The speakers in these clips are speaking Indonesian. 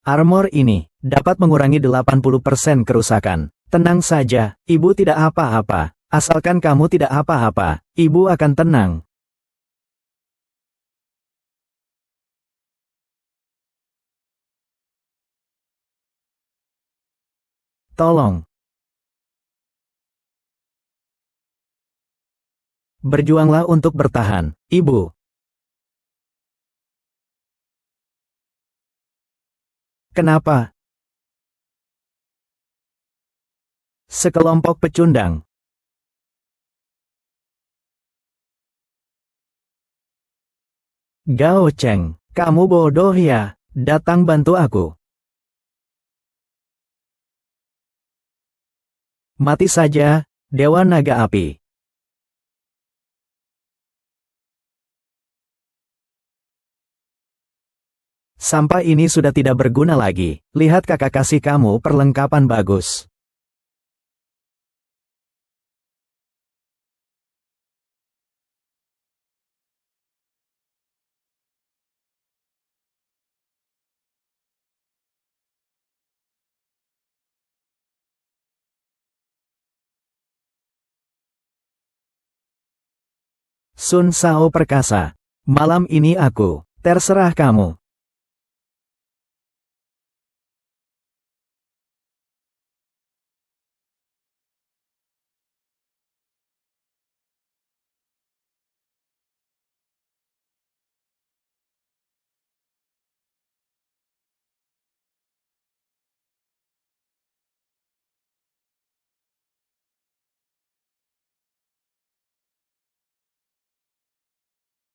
Armor ini dapat mengurangi 80% kerusakan. Tenang saja, ibu tidak apa-apa. Asalkan kamu tidak apa-apa, ibu akan tenang. Tolong. Berjuanglah untuk bertahan, ibu. Kenapa? Sekelompok pecundang. Gao Cheng, kamu bodoh ya. Datang bantu aku. Mati saja, Dewa Naga Api. Sampah ini sudah tidak berguna lagi. Lihat kakak kasih kamu perlengkapan bagus. Sun Sao Perkasa. Malam ini aku, terserah kamu.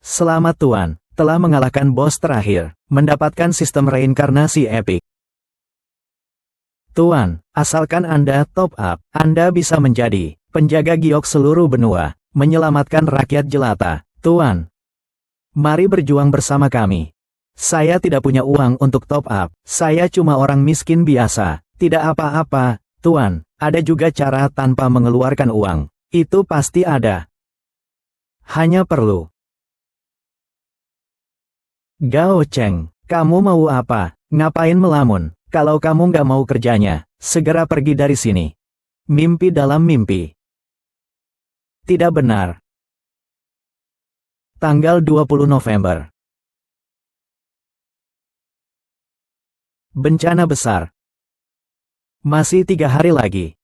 Selamat Tuan, telah mengalahkan bos terakhir, mendapatkan sistem reinkarnasi epik. Tuan, asalkan Anda top up, Anda bisa menjadi penjaga giok seluruh benua, menyelamatkan rakyat jelata. Tuan, mari berjuang bersama kami. Saya tidak punya uang untuk top up, saya cuma orang miskin biasa. Tidak apa-apa, Tuan, ada juga cara tanpa mengeluarkan uang. Itu pasti ada. Hanya perlu. Gao Cheng, kamu mau apa? Ngapain melamun? Kalau kamu nggak mau kerjanya, segera pergi dari sini. Mimpi dalam mimpi. Tidak benar. Tanggal 20 November. Bencana besar. Masih 3 hari lagi.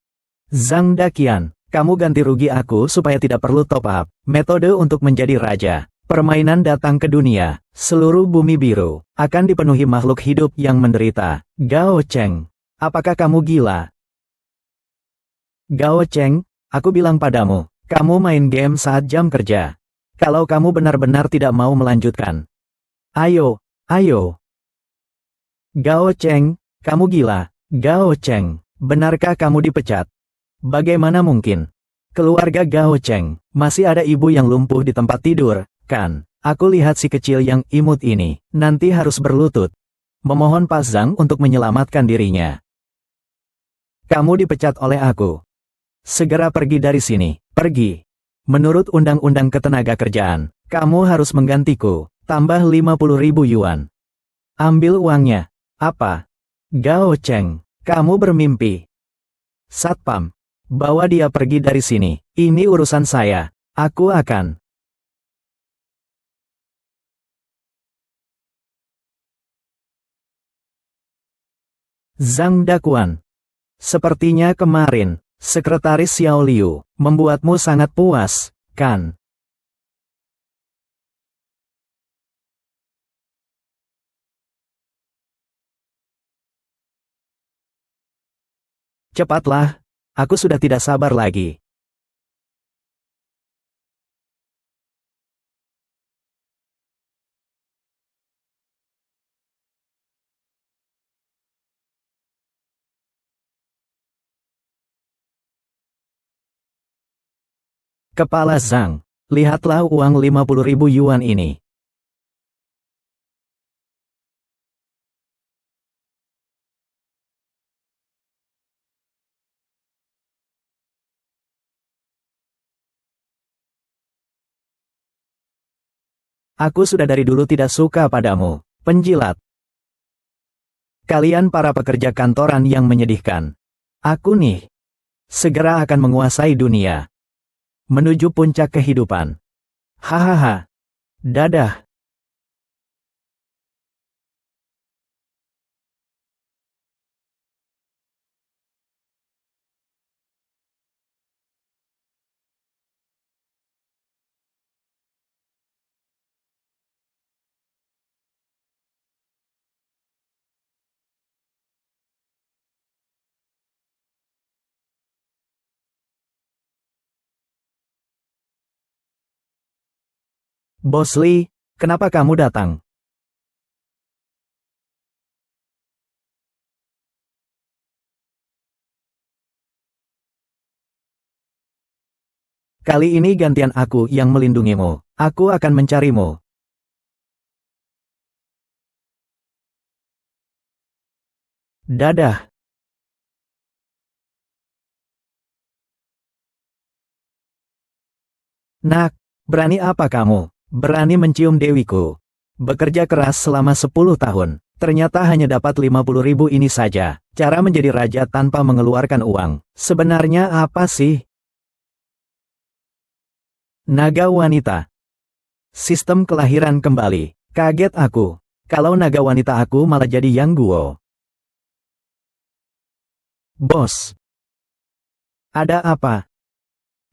Zhang Daqian, kamu ganti rugi aku supaya tidak perlu top up. Metode untuk menjadi raja. Permainan datang ke dunia, seluruh bumi biru, akan dipenuhi makhluk hidup yang menderita. Gao Cheng, apakah kamu gila? Gao Cheng, aku bilang padamu, kamu main game saat jam kerja. Kalau kamu benar-benar tidak mau melanjutkan. Ayo, ayo. Gao Cheng, kamu gila. Gao Cheng, benarkah kamu dipecat? Bagaimana mungkin? Keluarga Gao Cheng, masih ada ibu yang lumpuh di tempat tidur. Kan, aku lihat si kecil yang imut ini, nanti harus berlutut. Memohon Pak Zhang untuk menyelamatkan dirinya. Kamu dipecat oleh aku. Segera pergi dari sini, pergi. Menurut Undang-Undang Ketenagakerjaan, kamu harus menggantiku, tambah 50.000 yuan. Ambil uangnya. Apa? Gao Cheng, kamu bermimpi. Satpam, bawa dia pergi dari sini, ini urusan saya. Aku akan. Zhang Daquan. Sepertinya kemarin, Sekretaris Xiao Liu, membuatmu sangat puas, kan? Cepatlah, aku sudah tidak sabar lagi. Kepala Zhang, lihatlah uang 50.000 yuan ini. Aku sudah dari dulu tidak suka padamu, penjilat. Kalian para pekerja kantoran yang menyedihkan. Aku nih, segera akan menguasai dunia. Menuju puncak kehidupan. Hahaha. Dadah. Bos Lee, kenapa kamu datang? Kali ini gantian aku yang melindungimu. Aku akan mencarimu. Dadah. Nak, berani apa kamu? Berani mencium dewiku. Bekerja keras selama 10 tahun. Ternyata hanya dapat 50.000 ini saja. Cara menjadi raja tanpa mengeluarkan uang. Sebenarnya apa sih? Naga wanita. Sistem kelahiran kembali. Kaget aku. Kalau naga wanita aku malah jadi yang guo. Bos. Ada apa?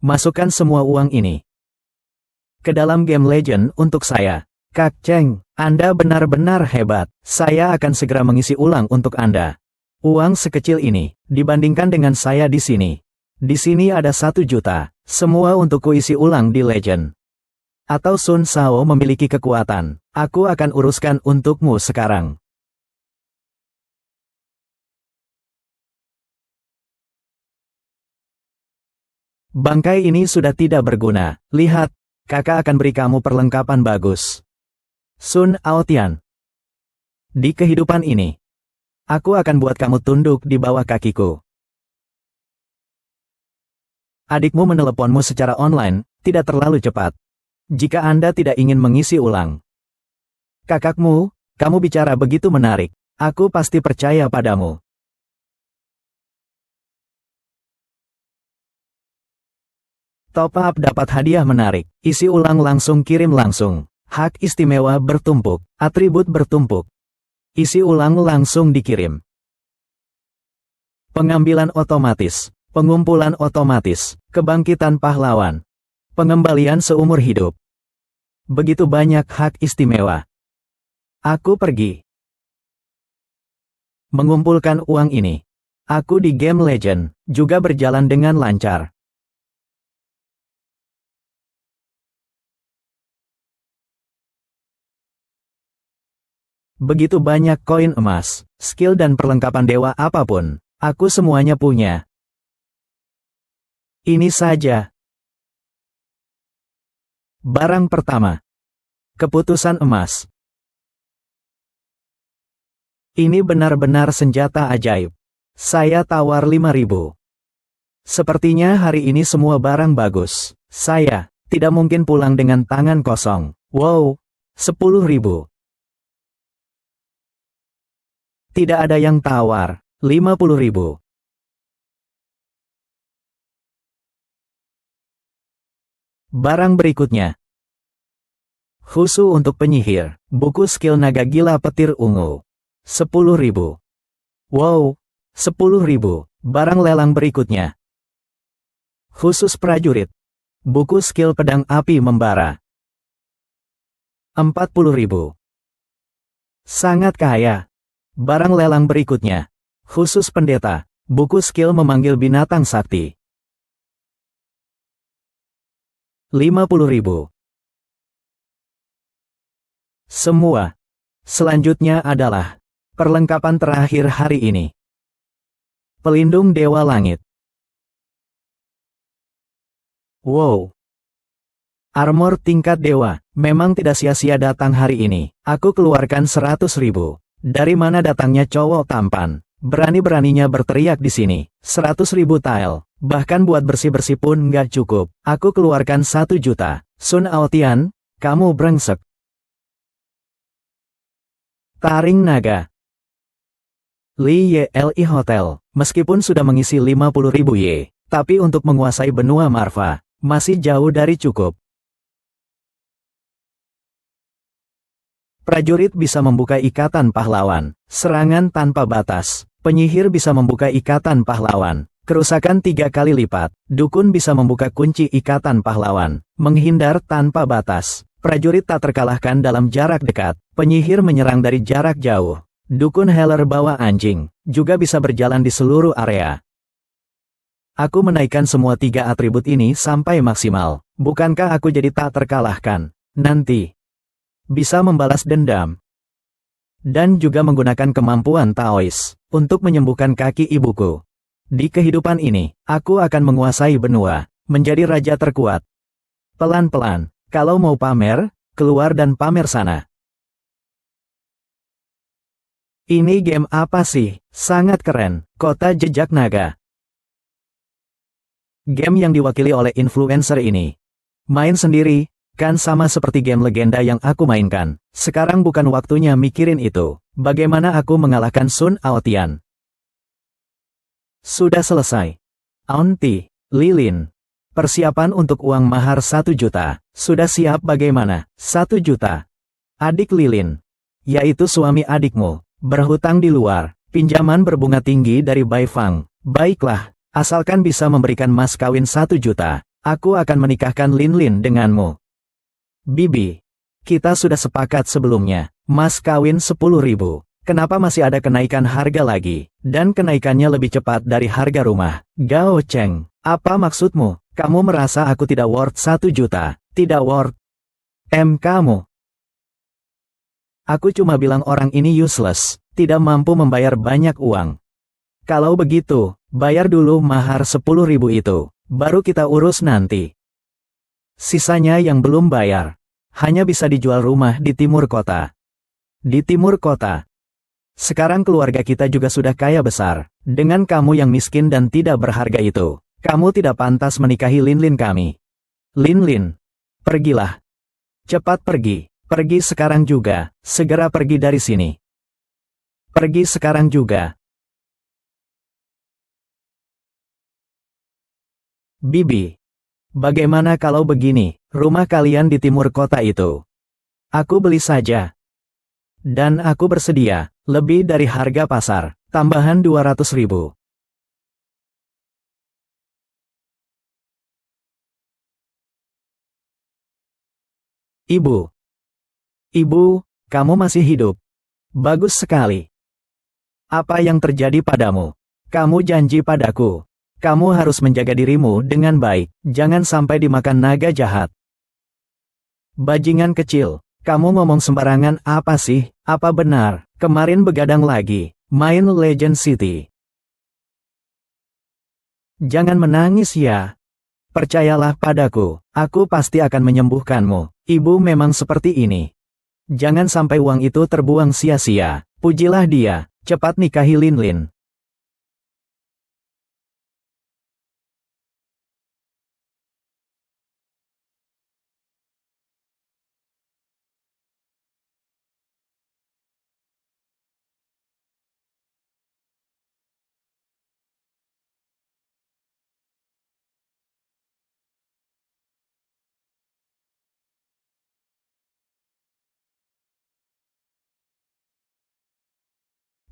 Masukkan semua uang ini ke dalam game Legend untuk saya. Kak Cheng, Anda benar-benar hebat. Saya akan segera mengisi ulang untuk Anda. Uang sekecil ini, dibandingkan dengan saya di sini. Di sini ada 1 juta. Semua untuk kuisi ulang di Legend. Atau Sun Shao memiliki kekuatan. Aku akan uruskan untukmu sekarang. Bangkai ini sudah tidak berguna. Lihat. Kakak akan beri kamu perlengkapan bagus. Sun Aotian. Di kehidupan ini, aku akan buat kamu tunduk di bawah kakiku. Adikmu meneleponmu secara online, tidak terlalu cepat. Jika Anda tidak ingin mengisi ulang. Kakakmu, kamu bicara begitu menarik. Aku pasti percaya padamu. Top up dapat hadiah menarik. Isi ulang langsung kirim langsung. Hak istimewa bertumpuk. Atribut bertumpuk. Isi ulang langsung dikirim. Pengambilan otomatis. Pengumpulan otomatis. Kebangkitan pahlawan. Pengembalian seumur hidup. Begitu banyak hak istimewa. Aku pergi. Mengumpulkan uang ini. Aku di game Legend juga berjalan dengan lancar. Begitu banyak koin emas, skill dan perlengkapan dewa apapun, aku semuanya punya. Ini saja. Barang pertama. Keputusan emas. Ini benar-benar senjata ajaib. Saya tawar 5.000. Sepertinya hari ini semua barang bagus. Saya tidak mungkin pulang dengan tangan kosong. Wow, 10.000. Tidak ada yang tawar. 50.000. Barang berikutnya. Khusus untuk penyihir. Buku skill naga gila petir ungu. 10.000. Wow. 10.000. Barang lelang berikutnya. Khusus prajurit. Buku skill pedang api membara. 40.000. Sangat kaya. Barang lelang berikutnya. Khusus pendeta. Buku skill memanggil binatang sakti. 50.000. Semua. Selanjutnya adalah perlengkapan terakhir hari ini. Pelindung Dewa Langit. Wow. Armor tingkat dewa. Memang tidak sia-sia datang hari ini. Aku keluarkan 100.000. Dari mana datangnya cowok tampan? Berani-beraninya berteriak di sini. 100.000 tile. Bahkan buat bersih-bersih pun nggak cukup. Aku keluarkan 1 juta. Sun Aotian, kamu brengsek. Taring naga. Li Yli Hotel, meskipun sudah mengisi 50.000 Y, tapi untuk menguasai benua Marfa, masih jauh dari cukup. Prajurit bisa membuka ikatan pahlawan, serangan tanpa batas. Penyihir bisa membuka ikatan pahlawan, kerusakan 3 kali lipat. Dukun bisa membuka kunci ikatan pahlawan, menghindar tanpa batas. Prajurit tak terkalahkan dalam jarak dekat. Penyihir menyerang dari jarak jauh. Dukun healer bawa anjing, juga bisa berjalan di seluruh area. Aku menaikkan semua 3 atribut ini sampai maksimal. Bukankah aku jadi tak terkalahkan? Nanti bisa membalas dendam. Dan juga menggunakan kemampuan Taois untuk menyembuhkan kaki ibuku. Di kehidupan ini, aku akan menguasai benua, menjadi raja terkuat. Pelan-pelan, kalau mau pamer, keluar dan pamer sana. Ini game apa sih? Sangat keren, Kota Jejak Naga. Game yang diwakili oleh influencer ini. Main sendiri, kan sama seperti game legenda yang aku mainkan. Sekarang bukan waktunya mikirin itu. Bagaimana aku mengalahkan Sun Aotian? Sudah selesai. Auntie, Lilin. Persiapan untuk uang mahar 1 juta. Sudah siap bagaimana? 1 juta. Adik Lilin. Yaitu suami adikmu. Berhutang di luar. Pinjaman berbunga tinggi dari Bai Fang. Baiklah, asalkan bisa memberikan mas kawin 1 juta. Aku akan menikahkan Lin denganmu. Bibi, kita sudah sepakat sebelumnya, mas kawin 10.000. Kenapa masih ada kenaikan harga lagi? Dan kenaikannya lebih cepat dari harga rumah. Gao Cheng, apa maksudmu? Kamu merasa aku tidak worth 1 juta? Tidak worth. Kamu. Aku cuma bilang orang ini useless, tidak mampu membayar banyak uang. Kalau begitu, bayar dulu mahar 10.000 itu, baru kita urus nanti. Sisanya yang belum bayar, hanya bisa dijual rumah di timur kota. Di timur kota. Sekarang keluarga kita juga sudah kaya besar. Dengan kamu yang miskin dan tidak berharga itu, kamu tidak pantas menikahi Lin kami. Lin, pergilah. Cepat pergi. Pergi sekarang juga. Segera pergi dari sini. Pergi sekarang juga. Bibi. Bagaimana kalau begini, rumah kalian di timur kota itu? Aku beli saja. Dan aku bersedia, lebih dari harga pasar, tambahan 200.000. Ibu, kamu masih hidup. Bagus sekali. Apa yang terjadi padamu? Kamu janji padaku. Kamu harus menjaga dirimu dengan baik, jangan sampai dimakan naga jahat. Bajingan kecil, kamu ngomong sembarangan apa sih? Apa benar, kemarin begadang lagi, main Legend City? Jangan menangis ya. Percayalah padaku, aku pasti akan menyembuhkanmu. Ibu memang seperti ini. Jangan sampai uang itu terbuang sia-sia. Pujilah dia, cepat nikahi Lin.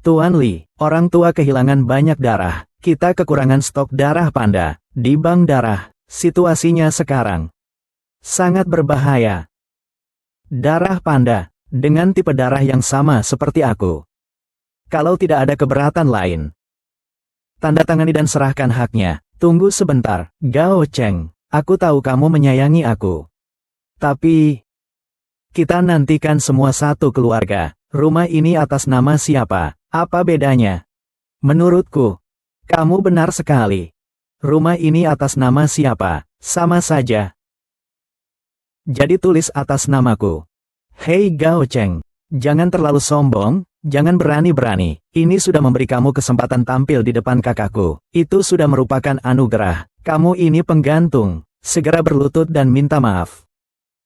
Tuan Li, orang tua kehilangan banyak darah. Kita kekurangan stok darah panda. Di bank darah, situasinya sekarang sangat berbahaya. Darah panda, dengan tipe darah yang sama seperti aku. Kalau tidak ada keberatan lain, tanda tangani dan serahkan haknya. Tunggu sebentar, Gao Cheng. Aku tahu kamu menyayangi aku. Tapi, kita nantikan semua satu keluarga. Rumah ini atas nama siapa? Apa bedanya? Menurutku, kamu benar sekali. Rumah ini atas nama siapa? Sama saja. Jadi tulis atas namaku. Hei Gao Cheng, jangan terlalu sombong, jangan berani-berani. Ini sudah memberi kamu kesempatan tampil di depan kakakku. Itu sudah merupakan anugerah. Kamu ini penggantung. Segera berlutut dan minta maaf.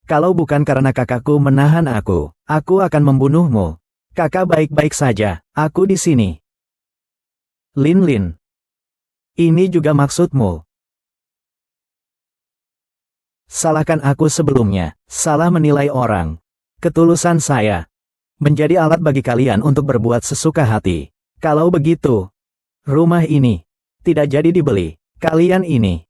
Kalau bukan karena kakakku menahan aku akan membunuhmu. Kakak baik-baik saja, aku di sini. Lin Lin. Ini juga maksudmu? Salahkan aku sebelumnya, salah menilai orang. Ketulusan saya menjadi alat bagi kalian untuk berbuat sesuka hati. Kalau begitu, rumah ini tidak jadi dibeli. Kalian ini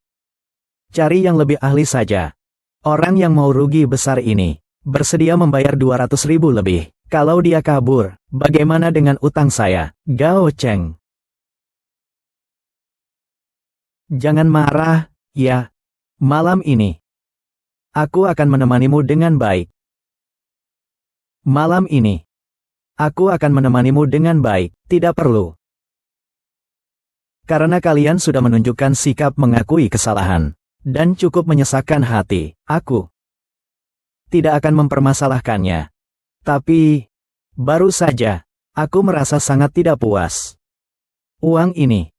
cari yang lebih ahli saja. Orang yang mau rugi besar ini bersedia membayar 200.000 lebih. Kalau dia kabur, bagaimana dengan utang saya? Gao Cheng. Jangan marah, ya. Malam ini aku akan menemanimu dengan baik. Malam ini aku akan menemanimu dengan baik, tidak perlu. Karena kalian sudah menunjukkan sikap mengakui kesalahan, dan cukup menyesakkan hati, aku tidak akan mempermasalahkannya. Tapi, baru saja, aku merasa sangat tidak puas. Uang ini,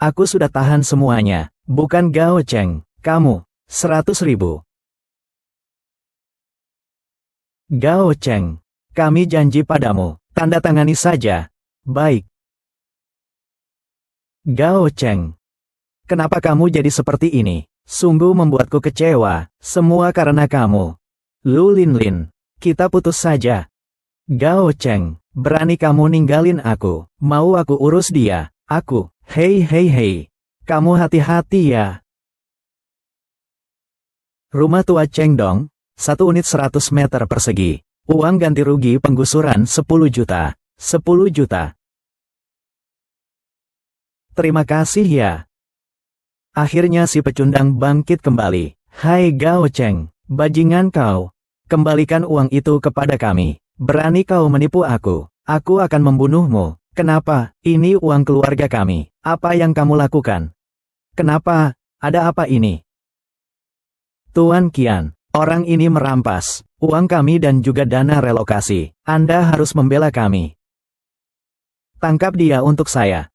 aku sudah tahan semuanya, bukan Gao Cheng, kamu, 100.000. Gao Cheng, kami janji padamu, tanda tangani saja. Baik. Gao Cheng, kenapa kamu jadi seperti ini? Sungguh membuatku kecewa, semua karena kamu. Lu Lin Lin, kita putus saja. Gao Cheng, berani kamu ninggalin aku, mau aku urus dia, aku, hei hei hei. Kamu hati-hati ya. Rumah tua Cheng Dong, 1 unit 100 meter persegi. Uang ganti rugi penggusuran 10 juta. 10 juta. Terima kasih ya. Akhirnya si pecundang bangkit kembali. Hai Gao Cheng, bajingan kau. Kembalikan uang itu kepada kami. Berani kau menipu aku. Aku akan membunuhmu. Kenapa? Ini uang keluarga kami. Apa yang kamu lakukan? Kenapa? Ada apa ini? Tuan Qian. Orang ini merampas uang kami dan juga dana relokasi. Anda harus membela kami. Tangkap dia untuk saya.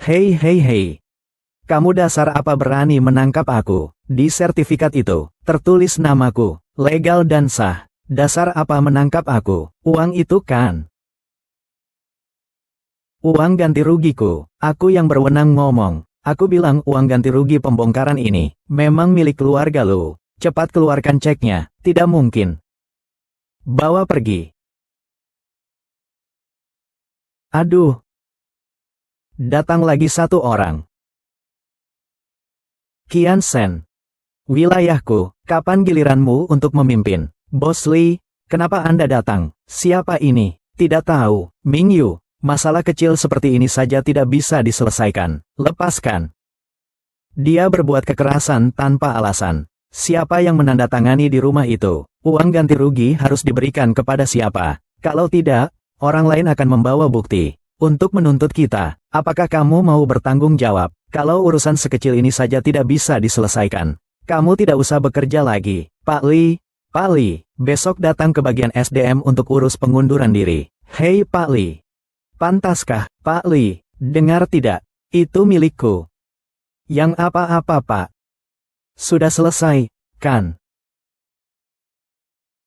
Hei hei hei. Kamu dasar apa berani menangkap aku? Di sertifikat itu, tertulis namaku, legal dan sah. Dasar apa menangkap aku? Uang itu kan uang ganti rugiku. Aku yang berwenang ngomong. Aku bilang uang ganti rugi pembongkaran ini memang milik keluarga lu. Cepat keluarkan ceknya. Tidak mungkin. Bawa pergi. Aduh. Datang lagi satu orang. Qian Shen. Wilayahku, kapan giliranmu untuk memimpin? Bos Li, kenapa Anda datang? Siapa ini? Tidak tahu. Ming Yu. Masalah kecil seperti ini saja tidak bisa diselesaikan. Lepaskan. Dia berbuat kekerasan tanpa alasan. Siapa yang menandatangani di rumah itu? Uang ganti rugi harus diberikan kepada siapa? Kalau tidak, orang lain akan membawa bukti untuk menuntut kita. Apakah kamu mau bertanggung jawab? Kalau urusan sekecil ini saja tidak bisa diselesaikan, kamu tidak usah bekerja lagi. Pak Li, besok datang ke bagian SDM untuk urus pengunduran diri. Hei Pak Li. Pantaskah, Pak Li? Dengar tidak? Itu milikku. Yang apa-apa, Pak? Sudah selesai, kan?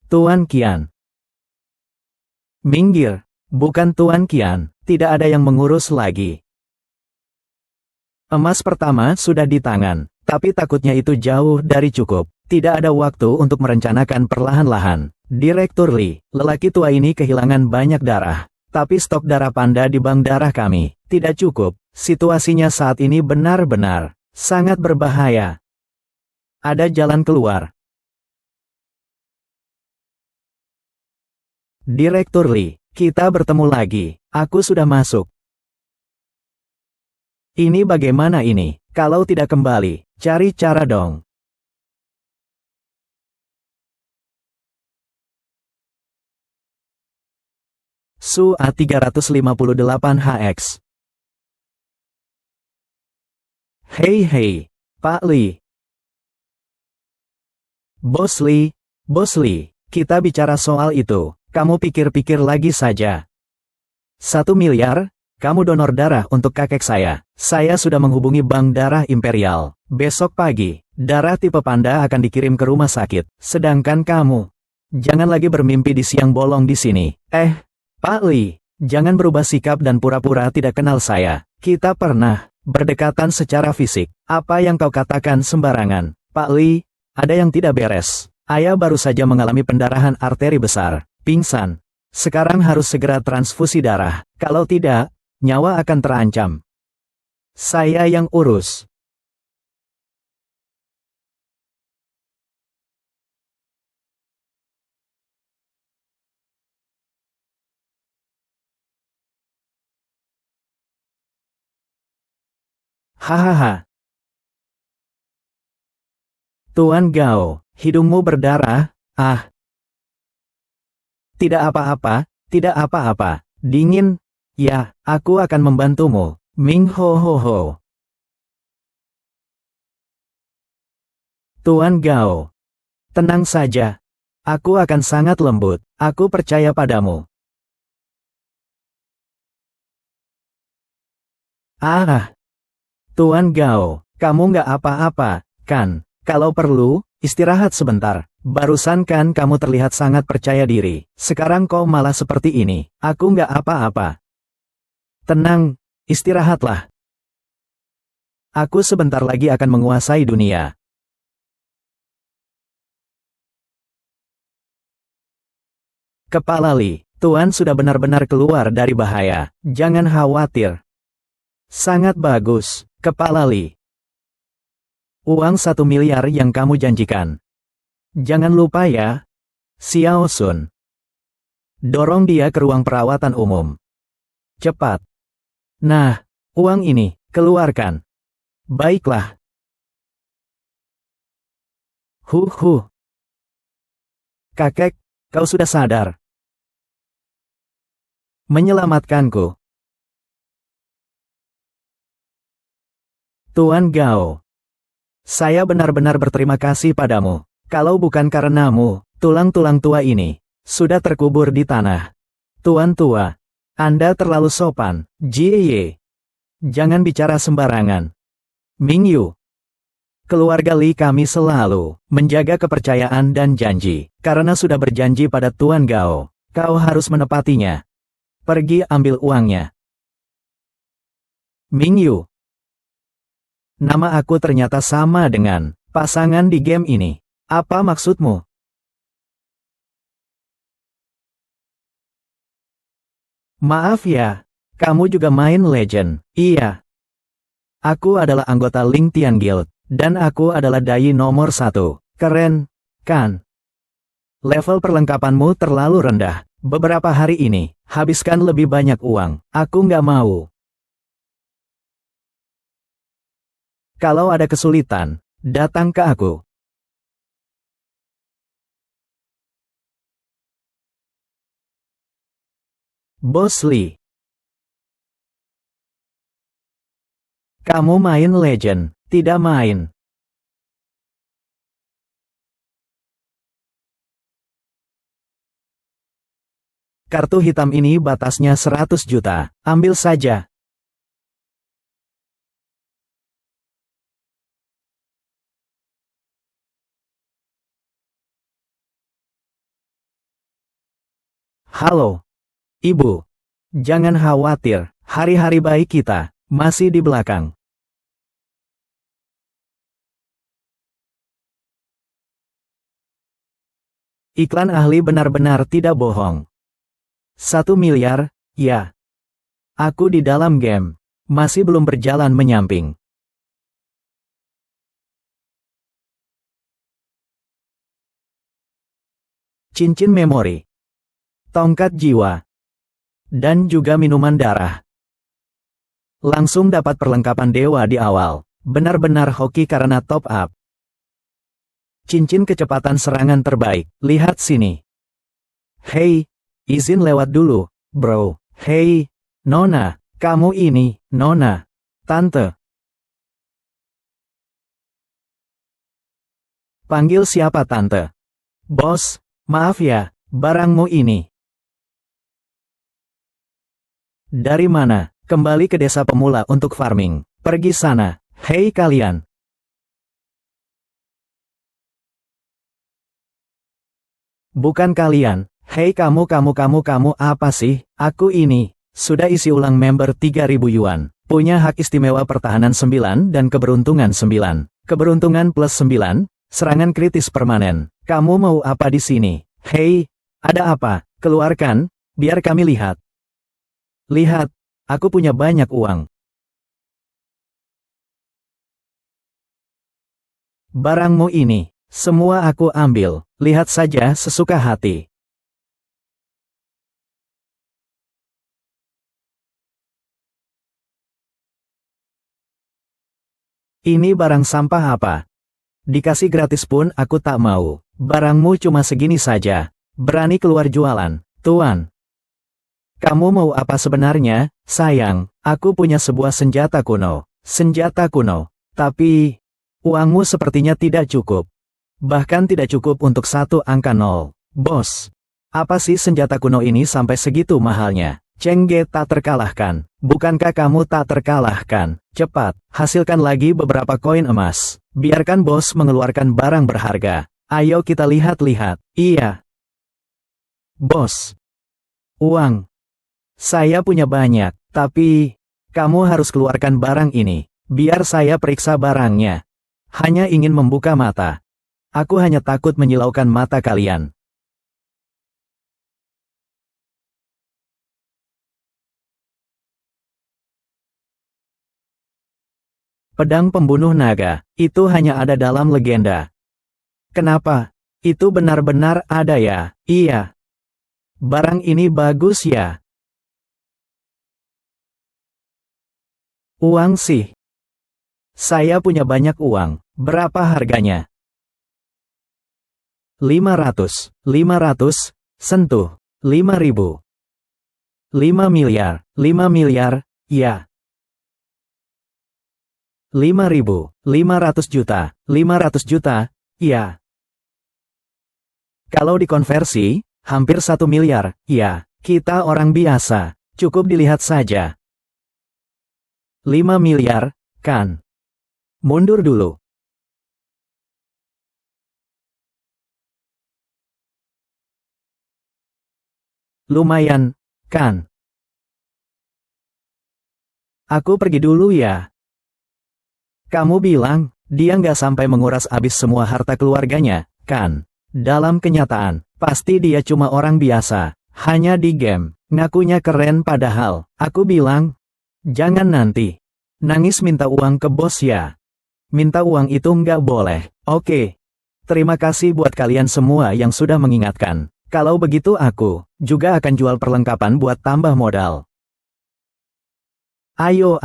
Tuan Qian. Minggir. Bukan Tuan Qian, tidak ada yang mengurus lagi. Emas pertama sudah di tangan, tapi takutnya itu jauh dari cukup. Tidak ada waktu untuk merencanakan perlahan-lahan. Direktur Li, lelaki tua ini kehilangan banyak darah. Tapi stok darah panda di bank darah kami tidak cukup. Situasinya saat ini benar-benar sangat berbahaya. Ada jalan keluar. Direktur Li, kita bertemu lagi. Aku sudah masuk. Ini bagaimana ini? Kalau tidak kembali, cari cara dong. Su A358HX. Hei, Pak Li. Bos Li, kita bicara soal itu. Kamu pikir-pikir lagi saja. 1 miliar, kamu donor darah untuk kakek saya. Saya sudah menghubungi bank darah imperial. Besok pagi, darah tipe panda akan dikirim ke rumah sakit. Sedangkan kamu, jangan lagi bermimpi di siang bolong di sini. Pak Li, Jangan berubah sikap dan pura-pura tidak kenal saya. Kita pernah berdekatan secara fisik. Apa yang kau katakan sembarangan. Pak Li, ada yang tidak beres. Ayah baru saja mengalami pendarahan arteri besar. Pingsan. Sekarang harus segera transfusi darah. Kalau tidak, nyawa akan terancam. Saya yang urus. Hahaha. Tuan Gao, hidungmu berdarah, ah. Tidak apa-apa, tidak apa-apa. Dingin, ya, aku akan membantumu. Ming ho ho ho. Tuan Gao. Tenang saja. Aku akan sangat lembut. Aku percaya padamu. Ah, Tuan Gao, kamu nggak apa-apa, kan? Kalau perlu, istirahat sebentar. Barusan kan kamu terlihat sangat percaya diri. Sekarang kau malah seperti ini. Aku nggak apa-apa. Tenang, istirahatlah. Aku sebentar lagi akan menguasai dunia. Kepala Li, Tuan sudah benar-benar keluar dari bahaya. Jangan khawatir. Sangat bagus, Kepala Li. Uang 1 miliar yang kamu janjikan. Jangan lupa ya, Xiao Sun. Dorong dia ke ruang perawatan umum. Cepat. Nah, uang ini, keluarkan. Baiklah. Huh. Kakek, kau sudah sadar. Menyelamatkanku. Tuan Gao. Saya benar-benar berterima kasih padamu. Kalau bukan karenamu, tulang-tulang tua ini sudah terkubur di tanah. Tuan tua, Anda terlalu sopan. Jie. Jangan bicara sembarangan. Ming Yu. Keluarga Li kami selalu menjaga kepercayaan dan janji. Karena sudah berjanji pada Tuan Gao, kau harus menepatinya. Pergi ambil uangnya. Ming Yu. Nama aku ternyata sama dengan pasangan di game ini. Apa maksudmu? Maaf ya, kamu juga main Legend. Iya. Aku adalah anggota Ling Tian Guild, dan aku adalah Dai nomor 1. Keren, kan? Level perlengkapanmu terlalu rendah. Beberapa hari ini, habiskan lebih banyak uang. Aku nggak mau. Kalau ada kesulitan, datang ke aku. Bos Li. Kamu main Legend, tidak main. Kartu hitam ini batasnya 100 juta. Ambil saja. Halo. Ibu. Jangan khawatir, hari-hari baik kita masih di belakang. Iklan ahli benar-benar tidak bohong. 1 miliar, ya. Aku di dalam game. Masih belum berjalan menyamping. Cincin memori. Tongkat jiwa. Dan juga minuman darah. Langsung dapat perlengkapan dewa di awal. Benar-benar hoki karena top up. Cincin kecepatan serangan terbaik. Lihat sini. Hei, izin lewat dulu, bro. Hei, Nona, kamu ini, Nona. Tante. Panggil siapa tante? Bos, maaf ya, barangmu ini. Dari mana? Kembali ke desa pemula untuk farming. Pergi sana. Hei kalian. Bukan kalian. Hei kamu apa sih? Aku ini, sudah isi ulang member 3000 yuan. Punya hak istimewa pertahanan 9 dan keberuntungan 9. Keberuntungan plus 9, serangan kritis permanen. Kamu mau apa di sini? Hei, ada apa? Keluarkan, biar kami lihat. Lihat, aku punya banyak uang. Barangmu ini, semua aku ambil. Lihat saja sesuka hati. Ini barang sampah apa? Dikasih gratis pun aku tak mau. Barangmu cuma segini saja. Berani keluar jualan, tuan. Kamu mau apa sebenarnya? Sayang, aku punya sebuah senjata kuno. Senjata kuno. Tapi, uangmu sepertinya tidak cukup. Bahkan tidak cukup untuk satu angka nol. Bos, apa sih senjata kuno ini sampai segitu mahalnya? Cheng Ge tak terkalahkan. Bukankah kamu tak terkalahkan? Cepat, hasilkan lagi beberapa koin emas. Biarkan bos mengeluarkan barang berharga. Ayo kita lihat-lihat. Iya. Bos. Uang. Saya punya banyak, tapi kamu harus keluarkan barang ini. Biar saya periksa barangnya. Hanya ingin membuka mata. Aku hanya takut menyilaukan mata kalian. Pedang pembunuh naga, itu hanya ada dalam legenda. Kenapa? Itu benar-benar ada ya? Iya. Barang ini bagus ya? Uang sih. Saya punya banyak uang. Berapa harganya? 500, sentuh. 5.000. 5 miliar, 5 miliar, ya. 5.000, 500 juta, 500 juta, ya. Kalau dikonversi, hampir 1 miliar, ya. Kita orang biasa, cukup dilihat saja. 5 miliar, kan? Mundur dulu. Lumayan, kan? Aku pergi dulu ya. Kamu bilang, dia nggak sampai menguras habis semua harta keluarganya, kan? Dalam kenyataan, pasti dia cuma orang biasa. Hanya di game, ngakunya keren padahal, aku bilang, jangan nanti. Nangis minta uang ke bos ya. Minta uang itu nggak boleh, oke. Terima kasih buat kalian semua yang sudah mengingatkan. Kalau begitu aku, juga akan jual perlengkapan buat tambah modal. Ayo,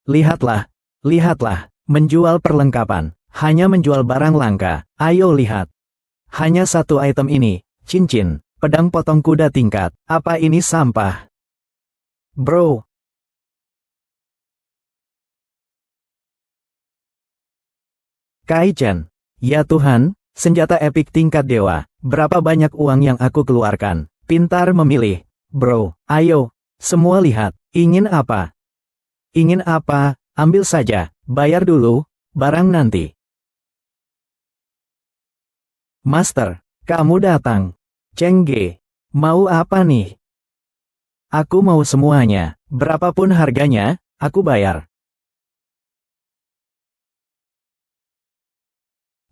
lihatlah. Lihatlah, menjual perlengkapan, hanya menjual barang langka, ayo lihat. Hanya satu item ini, cincin, pedang potong kuda tingkat, apa ini sampah? Bro, Kai-chan. Ya Tuhan, senjata epik tingkat dewa, berapa banyak uang yang aku keluarkan, pintar memilih. Bro, ayo, semua lihat, ingin apa? Ingin apa, ambil saja, bayar dulu, barang nanti. Master, kamu datang. Cheng Ge, mau apa nih? Aku mau semuanya, berapapun harganya, aku bayar.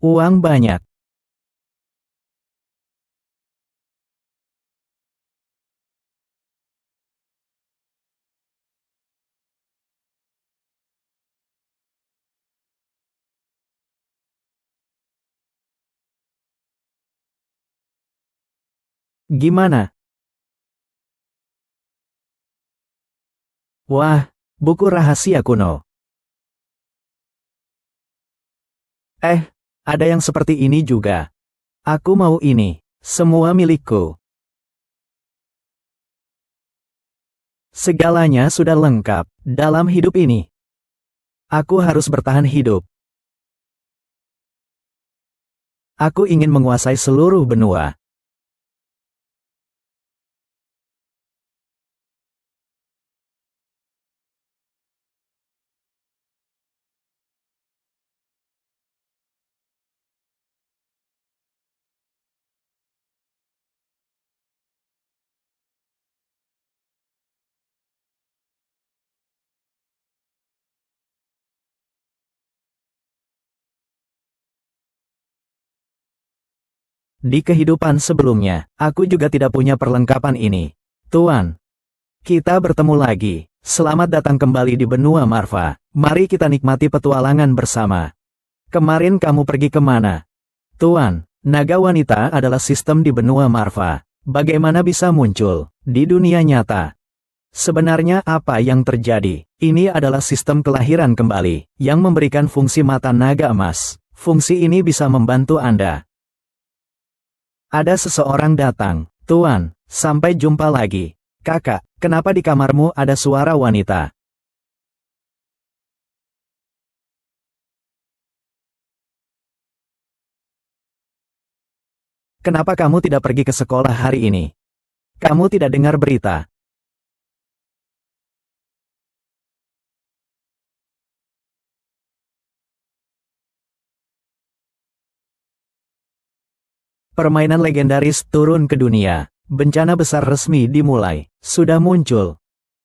Uang banyak. Gimana? Wah, buku rahasia kuno. Eh, ada yang seperti ini juga. Aku mau ini, semua milikku. Segalanya sudah lengkap, dalam hidup ini. Aku harus bertahan hidup. Aku ingin menguasai seluruh benua. Di kehidupan sebelumnya, aku juga tidak punya perlengkapan ini. Tuan, kita bertemu lagi. Selamat datang kembali di benua Marva. Mari kita nikmati petualangan bersama. Kemarin kamu pergi kemana? Tuan, naga wanita adalah sistem di benua Marva. Bagaimana bisa muncul di dunia nyata? Sebenarnya apa yang terjadi? Ini adalah sistem kelahiran kembali, yang memberikan fungsi mata naga emas. Fungsi ini bisa membantu Anda. Ada seseorang datang. Tuan, sampai jumpa lagi. Kakak, kenapa di kamarmu ada suara wanita? Kenapa kamu tidak pergi ke sekolah hari ini? Kamu tidak dengar berita? Permainan legendaris turun ke dunia. Bencana besar resmi dimulai. Sudah muncul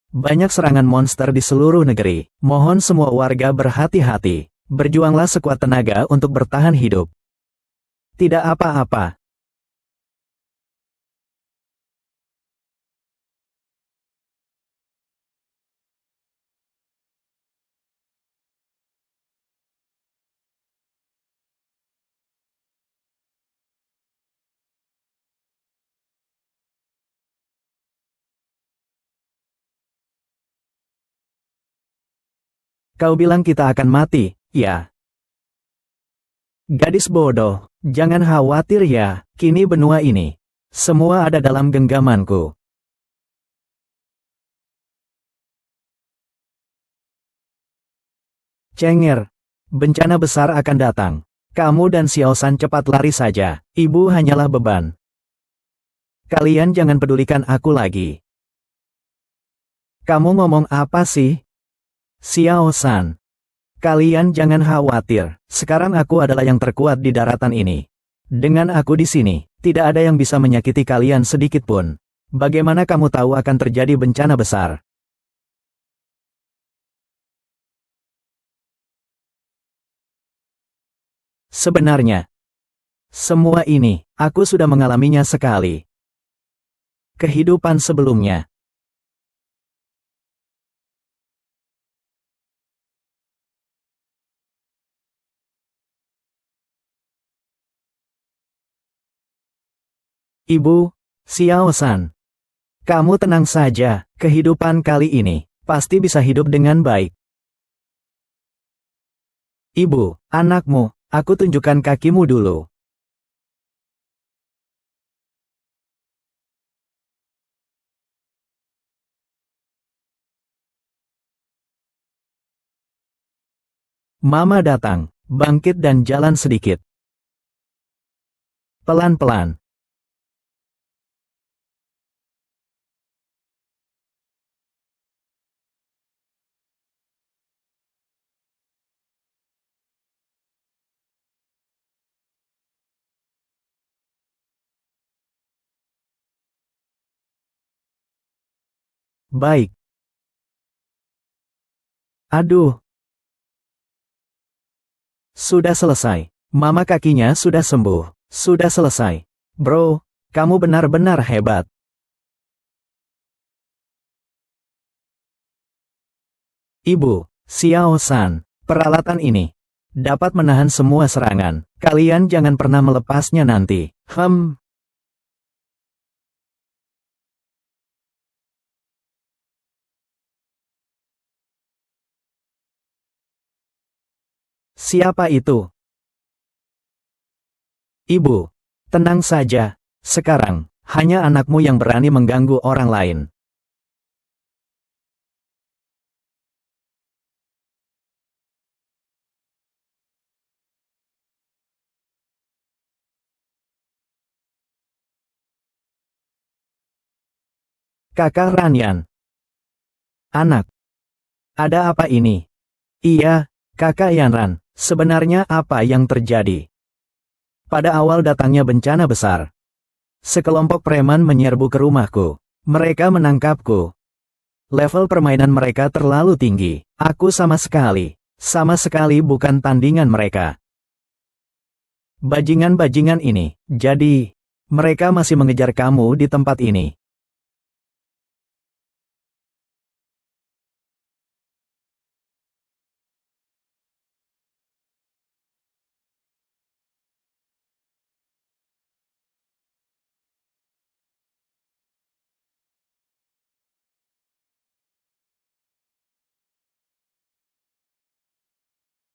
banyak serangan monster di seluruh negeri. Mohon semua warga berhati-hati. Berjuanglah sekuat tenaga untuk bertahan hidup. Tidak apa-apa. Kau bilang kita akan mati, ya? Gadis bodoh, jangan khawatir ya, kini benua ini. Semua ada dalam genggamanku. Cengir, bencana besar akan datang. Kamu dan Xiaosan cepat lari saja, ibu hanyalah beban. Kalian jangan pedulikan aku lagi. Kamu ngomong apa sih? Xiaosan. Kalian jangan khawatir, sekarang aku adalah yang terkuat di daratan ini. Dengan aku di sini, tidak ada yang bisa menyakiti kalian sedikit pun. Bagaimana kamu tahu akan terjadi bencana besar? Sebenarnya, semua ini, aku sudah mengalaminya sekali. Kehidupan sebelumnya. Ibu, Xiaosan. Kamu tenang saja, kehidupan kali ini, pasti bisa hidup dengan baik. Ibu, anakmu, aku tunjukkan kakimu dulu. Mama datang, bangkit dan jalan sedikit. Pelan-pelan. Baik. Aduh. Sudah selesai. Mama kakinya sudah sembuh. Sudah selesai. Bro, kamu benar-benar hebat. Ibu, Xiao-san, peralatan ini dapat menahan semua serangan. Kalian jangan pernah melepasnya nanti. Siapa itu? Ibu, tenang saja. Sekarang, hanya anakmu yang berani mengganggu orang lain. Kakak Ranyan. Anak. Ada apa ini? Iya, Kakak Yanran. Sebenarnya apa yang terjadi? Pada awal datangnya bencana besar, sekelompok preman menyerbu ke rumahku. Mereka menangkapku. Level permainan mereka terlalu tinggi. Aku sama sekali bukan tandingan mereka. Bajingan-bajingan ini. Jadi, mereka masih mengejar kamu di tempat ini.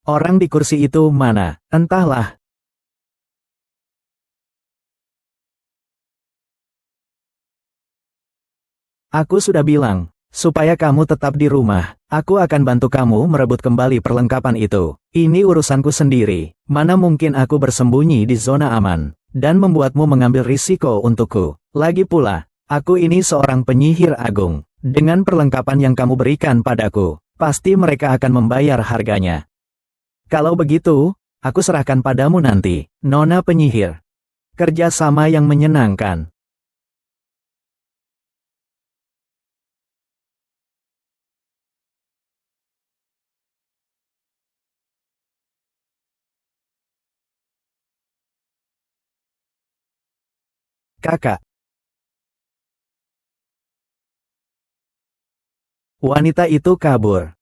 Orang di kursi itu mana? Entahlah. Aku sudah bilang, supaya kamu tetap di rumah. Aku akan bantu kamu merebut kembali perlengkapan itu. Ini urusanku sendiri. Mana mungkin aku bersembunyi di zona aman, dan membuatmu mengambil risiko untukku. Lagi pula, aku ini seorang penyihir agung. Dengan perlengkapan yang kamu berikan padaku, pasti mereka akan membayar harganya. Kalau begitu, aku serahkan padamu nanti, Nona penyihir. Kerjasama yang menyenangkan. Kakak. Wanita itu kabur.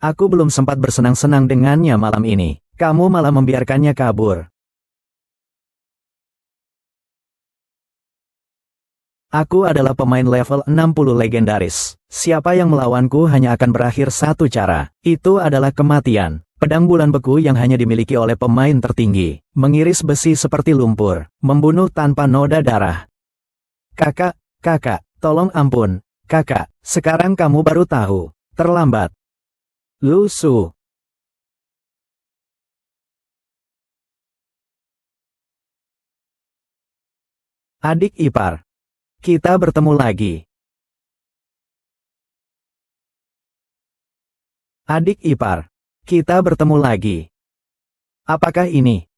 Aku belum sempat bersenang-senang dengannya malam ini. Kamu malah membiarkannya kabur. Aku adalah pemain level 60 legendaris. Siapa yang melawanku hanya akan berakhir satu cara. Itu adalah kematian. Pedang bulan beku yang hanya dimiliki oleh pemain tertinggi. Mengiris besi seperti lumpur. Membunuh tanpa noda darah. Kakak, tolong ampun. Kakak, sekarang kamu baru tahu. Terlambat. Lu Su. Adik ipar. Kita bertemu lagi. Adik ipar. Kita bertemu lagi. Apakah ini?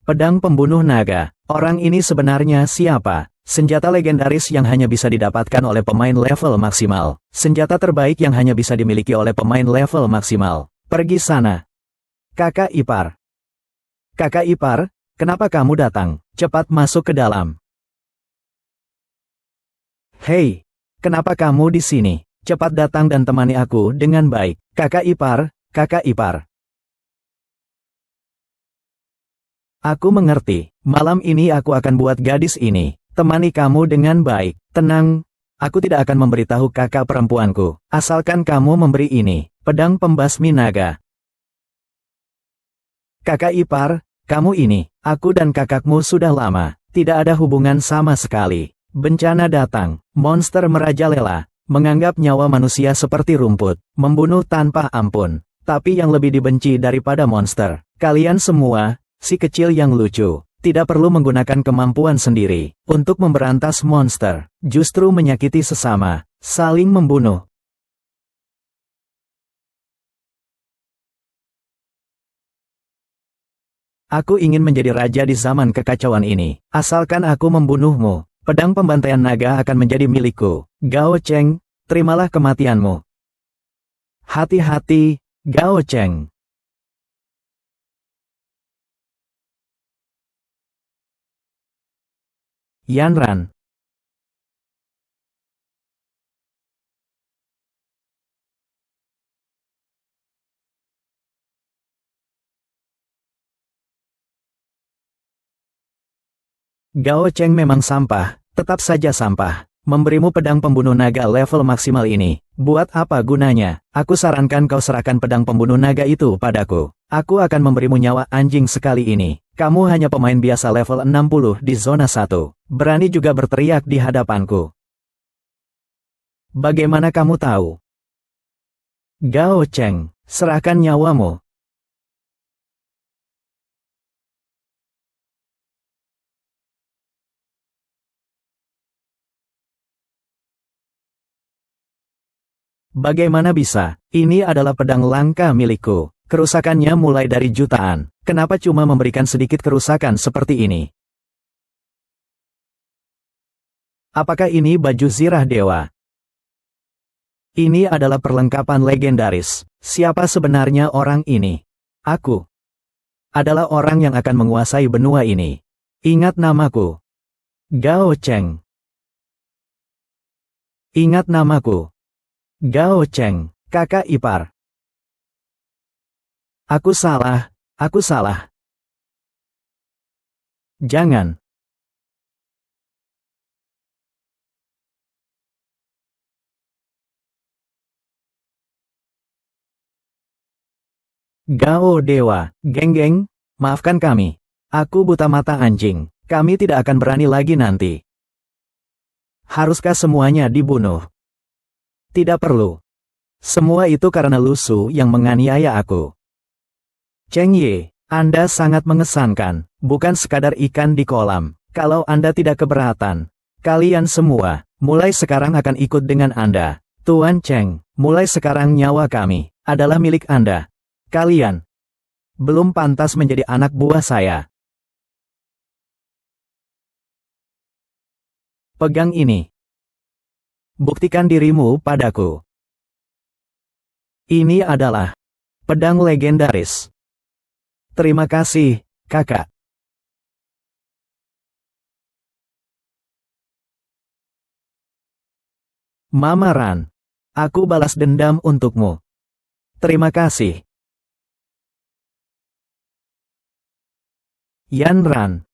Pedang pembunuh naga. Orang ini sebenarnya siapa? Senjata legendaris yang hanya bisa didapatkan oleh pemain level maksimal. Senjata terbaik yang hanya bisa dimiliki oleh pemain level maksimal. Pergi sana. Kakak ipar. Kakak ipar, kenapa kamu datang? Cepat masuk ke dalam. Hei, kenapa kamu di sini? Cepat datang dan temani aku dengan baik. Kakak ipar, kakak ipar. Aku mengerti. Malam ini aku akan buat gadis ini temani kamu dengan baik. Tenang, aku tidak akan memberitahu kakak perempuanku. Asalkan kamu memberi ini, pedang pembasmi naga. Kakak ipar, kamu ini, aku dan kakakmu sudah lama, tidak ada hubungan sama sekali. Bencana datang, monster merajalela, menganggap nyawa manusia seperti rumput, membunuh tanpa ampun. Tapi yang lebih dibenci daripada monster, kalian semua, si kecil yang lucu, tidak perlu menggunakan kemampuan sendiri untuk memberantas monster, justru menyakiti sesama, saling membunuh. Aku ingin menjadi raja di zaman kekacauan ini. Asalkan aku membunuhmu, pedang pembantaian naga akan menjadi milikku. Gao Cheng, terimalah kematianmu. Hati-hati, Gao Cheng. Yanran. Gao Cheng memang sampah, tetap saja sampah. Memberimu pedang pembunuh naga level maksimal ini, buat apa gunanya? Aku sarankan kau serahkan pedang pembunuh naga itu padaku. Aku akan memberimu nyawa anjing sekali ini. Kamu hanya pemain biasa level 60 di zona 1. Berani juga berteriak di hadapanku. Bagaimana kamu tahu? Gao Cheng, serahkan nyawamu. Bagaimana bisa? Ini adalah pedang langka milikku. Kerusakannya mulai dari jutaan. Kenapa cuma memberikan sedikit kerusakan seperti ini? Apakah ini baju zirah dewa? Ini adalah perlengkapan legendaris. Siapa sebenarnya orang ini? Aku adalah orang yang akan menguasai benua ini. Ingat namaku. Gao Cheng. Ingat namaku. Gao Cheng, kakak ipar. Aku salah, aku salah. Jangan. Gao Dewa, geng-geng, maafkan kami. Aku buta mata anjing. Kami tidak akan berani lagi nanti. Haruskah semuanya dibunuh? Tidak perlu. Semua itu karena Lusu yang menganiaya aku. Cheng Ye, Anda sangat mengesankan. Bukan sekadar ikan di kolam. Kalau Anda tidak keberatan, kalian semua, mulai sekarang akan ikut dengan Anda. Tuan Cheng, mulai sekarang nyawa kami adalah milik Anda. Kalian belum pantas menjadi anak buah saya. Pegang ini. Buktikan dirimu padaku. Ini adalah pedang legendaris. Terima kasih, kakak. Mama Ran, aku balas dendam untukmu. Terima kasih. Yan Ran.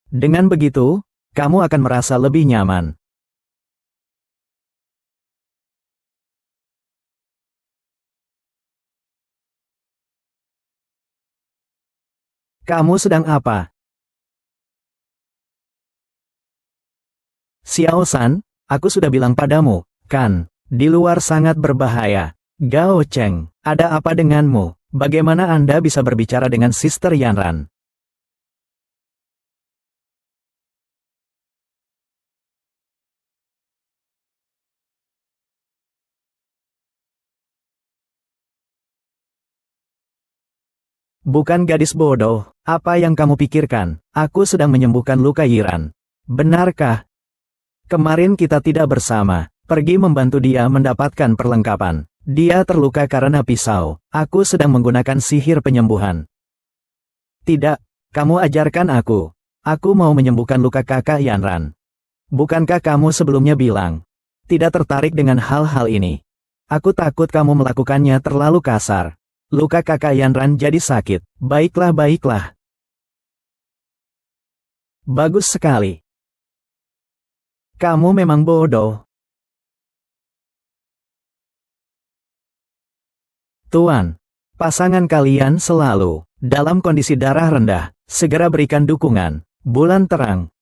Dengan begitu, kamu akan merasa lebih nyaman. Kamu sedang apa? Xiao San, aku sudah bilang padamu, kan, di luar sangat berbahaya. Gao Cheng, ada apa denganmu? Bagaimana Anda bisa berbicara dengan Sister Yanran? Bukan gadis bodoh, apa yang kamu pikirkan? Aku sedang menyembuhkan luka Yiran. Benarkah? Kemarin kita tidak bersama, pergi membantu dia mendapatkan perlengkapan. Dia terluka karena pisau. Aku sedang menggunakan sihir penyembuhan. Tidak, kamu ajarkan aku. Aku mau menyembuhkan luka kakak Yanran. Bukankah kamu sebelumnya bilang, tidak tertarik dengan hal-hal ini? Aku takut kamu melakukannya terlalu kasar. Luka kakak Yanran jadi sakit. Baiklah, baiklah. Bagus sekali. Kamu memang bodoh. Tuan, pasangan kalian selalu dalam kondisi darah rendah. Segera berikan dukungan. Bulan terang.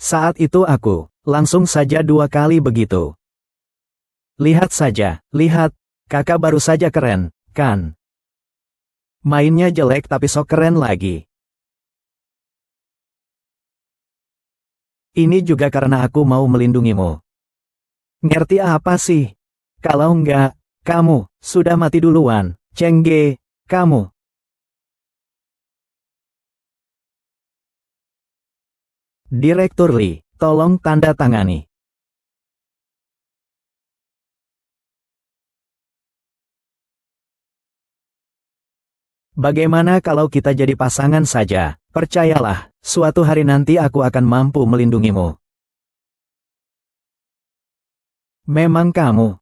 Saat itu aku langsung saja 2 kali begitu. Lihat saja, lihat, kakak baru saja keren, kan? Mainnya jelek tapi sok keren lagi. Ini juga karena aku mau melindungimu. Ngerti apa sih? Kalau enggak, kamu sudah mati duluan, Cheng Ge, kamu. Direktur Lee, tolong tanda tangani. Bagaimana kalau kita jadi pasangan saja? Percayalah, suatu hari nanti aku akan mampu melindungimu. Memang kamu.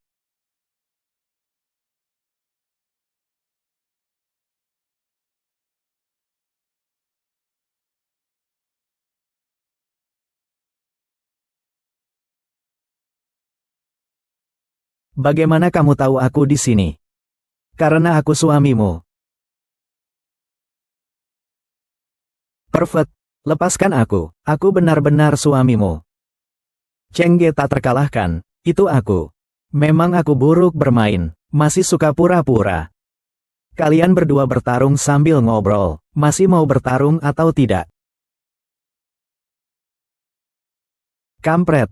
Bagaimana kamu tahu aku di sini? Karena aku suamimu. Perfect, lepaskan aku. Aku benar-benar suamimu. Cheng Ge tak terkalahkan, itu aku. Memang aku buruk bermain, masih suka pura-pura. Kalian berdua bertarung sambil ngobrol, masih mau bertarung atau tidak? Kampret.